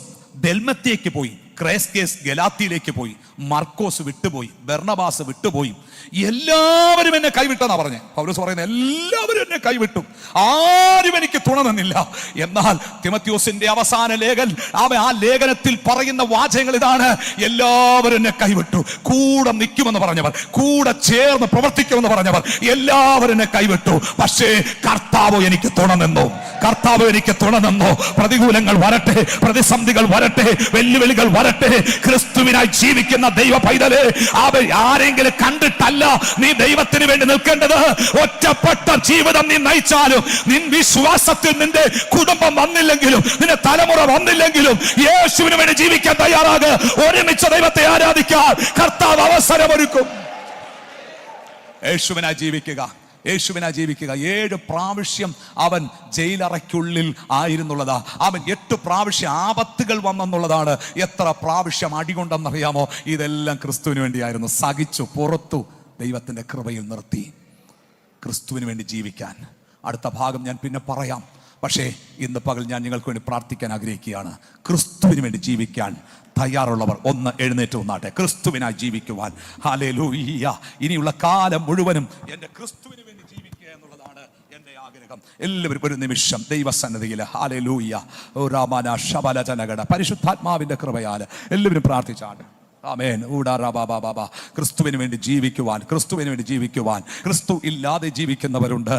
ദൽമത്തേക്ക് പോയി, ക്രേസ്കേസ് ഗലാത്തിയിലേക്ക് പോയി, മർക്കോസ് വിട്ടുപോയി, ബർണബാസ് വിട്ടുപോയി. എല്ലാവരും എന്നെ കൈവിട്ടെന്നാ പറഞ്ഞേ പൗലോസ് പറയുന്നത്. എല്ലാവരും എന്നെ കൈവിട്ടു, ആരും എനിക്ക് തുണ നിന്നില്ല. എന്നാൽ തിമത്യോസിന്റെ അവസാന ആ ലേഖനത്തിൽ പറയുന്ന വാചകങ്ങൾ ഇതാണ്: എല്ലാവരും എന്നെ കൈവിട്ടു. കൂടെ നിൽക്കുമെന്ന് പറഞ്ഞവർ, കൂടെ ചേർന്ന് പ്രവർത്തിക്കുമെന്ന് പറഞ്ഞവർ എല്ലാവരും എന്നെ കൈവിട്ടു. പക്ഷേ കർത്താവ് എനിക്ക് തുണ നിന്നു. കർത്താവ് എനിക്ക് തുണ നിന്നു. പ്രതികൂലങ്ങൾ വരട്ടെ, പ്രതിസന്ധികൾ വരട്ടെ, വെല്ലുവിളികൾ വരട്ടെ, ക്രിസ്തുവിനായി ജീവിക്കുന്ന ദൈവ പൈതലേ, ആരെങ്കിലും കണ്ടിട്ടല്ല നീ ദൈവത്തിന് വേണ്ടി നിൽക്കേണ്ടത്. ഒറ്റപ്പെട്ട ജീവിതം നീ നയിച്ചാലും, നിൻ വിശ്വാസത്തിൽ നിന്റെ കുടുംബം വന്നില്ലെങ്കിലും, നിന്റെ തലമുറ വന്നില്ലെങ്കിലും, യേശുവിന് വേണ്ടി ജീവിക്കാൻ തയ്യാറാകുക. ഒരുമിച്ച് ദൈവത്തെ ആരാധിക്കാൻ കർത്താവ് അവസരമൊരുക്കും. യേശുവിനായി ജീവിക്കുക, യേശുവിനായി ജീവിക്കുക. 7 പ്രാവശ്യം അവൻ ജയിലറയ്ക്കുള്ളിൽ ആയിരുന്നുള്ളതാ. അവൻ 8 പ്രാവശ്യം ആപത്തുകൾ വന്നെന്നുള്ളതാണ്. എത്ര പ്രാവശ്യം അടികൊണ്ടെന്നറിയാമോ? ഇതെല്ലാം ക്രിസ്തുവിന് വേണ്ടിയായിരുന്നു. സഹിച്ചു, പുറത്തു, ദൈവത്തിന്റെ കൃപയിൽ നിർത്തി ക്രിസ്തുവിന് വേണ്ടി ജീവിക്കാൻ. അടുത്ത ഭാഗം ഞാൻ പിന്നെ പറയാം. പക്ഷേ ഇന്ന് പകൽ ഞാൻ നിങ്ങൾക്ക് വേണ്ടി പ്രാർത്ഥിക്കാൻ ആഗ്രഹിക്കുകയാണ്. ക്രിസ്തുവിന് വേണ്ടി ജീവിക്കാൻ തയ്യാറുള്ളവർ ഒന്ന് എഴുന്നേറ്റ് വന്നാട്ടെ. ക്രിസ്തുവിനായി ജീവിക്കുവാൻ. ഹല്ലേലൂയ. ഇനിയുള്ള കാലം മുഴുവനും എൻ്റെ ക്രിസ്തുവിന് വേണ്ടി ജീവിക്കുക എന്നുള്ളതാണ് എൻ്റെ ആഗ്രഹം. എല്ലാവരും ഒരു നിമിഷം ദൈവസന്നിധിയിൽ ഹല്ലേലൂയ ഓ രാമന ശബലജനഗട പരിശുദ്ധാത്മാവിന്റെ കൃപയാൽ എല്ലാവരും പ്രാർത്ഥിച്ചാണ്. ആമേൻ. ക്രിസ്തുവിന് വേണ്ടി ജീവിക്കുവാൻ, ക്രിസ്തുവിന് വേണ്ടി ജീവിക്കുവാൻ. ക്രിസ്തു ഇല്ലാതെ ജീവിക്കുന്നവരുണ്ട്,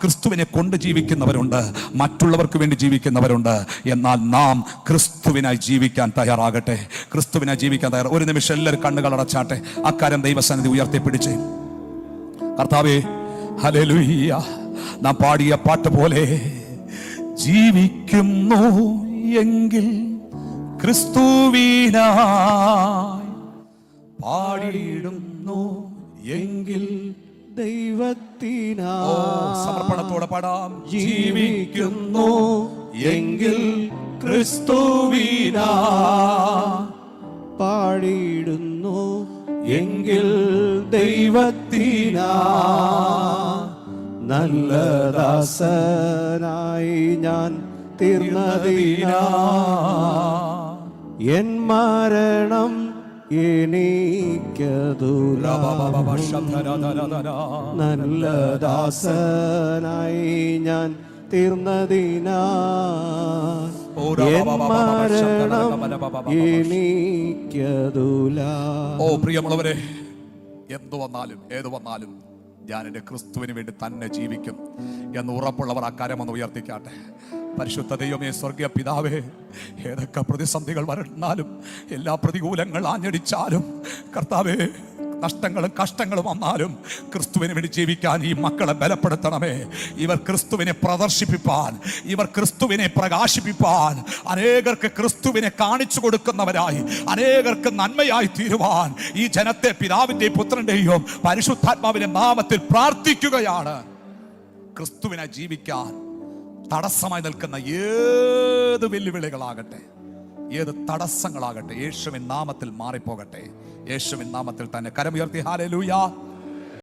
ക്രിസ്തുവിനെ കൊണ്ട് ജീവിക്കുന്നവരുണ്ട്, മറ്റുള്ളവർക്ക് വേണ്ടി ജീവിക്കുന്നവരുണ്ട്. എന്നാൽ നാം ക്രിസ്തുവിനായി ജീവിക്കാൻ തയ്യാറാകട്ടെ. ക്രിസ്തുവിനായി ജീവിക്കാൻ തയ്യാറാണ്. ഒരു നിമിഷം എല്ലാവരും കണ്ണുകൾ അടച്ചാട്ടെ. അക്കാര്യം ദൈവസന്നിധി ഉയർത്തിപ്പിടിച്ച് കർത്താവേ ഹല്ലേലൂയ, നാം പാടിയ പാട്ട് പോലെ ജീവിക്കുന്നു എങ്കിൽ ക്രിസ്തുവിനായി പാടിയിടുന്നു എങ്കിൽ ദൈവത്തിനായി സമർപ്പണത്തോടെ പാടാം. ജീവിക്കുന്നു എങ്കിൽ ക്രിസ്തുവിനായി പാടിയിടുന്നു എങ്കിൽ ദൈവത്തിനായി നല്ല ദാസനായി ഞാൻ തീർന്നതിനാ എൻ മരണം എനിക്കതുല നല്ല ദാസനായി ഞാൻ തീർന്നതിനാ എൻ മരണം എനിക്കതുല. ഓ പ്രിയമുള്ളവരെ, എന്തു വന്നാലും ഏത് വന്നാലും ഞാൻ എൻ്റെ ക്രിസ്തുവിന് വേണ്ടി തന്നെ ജീവിക്കും എന്ന് ഉറപ്പുള്ളവർ ആ കരമൊന്ന് ഉയർത്തിക്കാട്ടെ. പരിശുദ്ധ ദൈവമേ, സ്വർഗീയ പിതാവേ, ഏതൊക്കെ പ്രതിസന്ധികൾ വരണമെന്നാലും, എല്ലാ പ്രതികൂലങ്ങൾ ആഞ്ഞടിച്ചാലും, കർത്താവേ, നഷ്ടങ്ങളും കഷ്ടങ്ങളും വന്നാലും ക്രിസ്തുവിന് വേണ്ടി ജീവിക്കാൻ ഈ മക്കളെ ബലപ്പെടുത്തണമേ. ഇവർ ക്രിസ്തുവിനെ പ്രദർശിപ്പിപ്പാൻ, ഇവർ ക്രിസ്തുവിനെ പ്രകാശിപ്പിപ്പാൻ, അനേകർക്ക് ക്രിസ്തുവിനെ കാണിച്ചു കൊടുക്കുന്നവരായി, അനേകർക്ക് നന്മയായി തീരുവാൻ ഈ ജനത്തെ പിതാവിന്റെയും പുത്രന്റെയും പരിശുദ്ധാത്മാവിന്റെ നാമത്തിൽ പ്രാർത്ഥിക്കുകയാണ്. ക്രിസ്തുവിനെ ജീവിക്കാൻ തടസ്സമായി നിൽക്കുന്ന ഏത് വെല്ലുവിളികളാകട്ടെ, ഏത് തടസ്സങ്ങളാകട്ടെ, യേശുവിൻ നാമത്തിൽ മാറിപ്പോകട്ടെ. യേശുവിൻ നാമത്തിൽ തന്നെ കരമുയർത്തി ഹല്ലേലൂയ.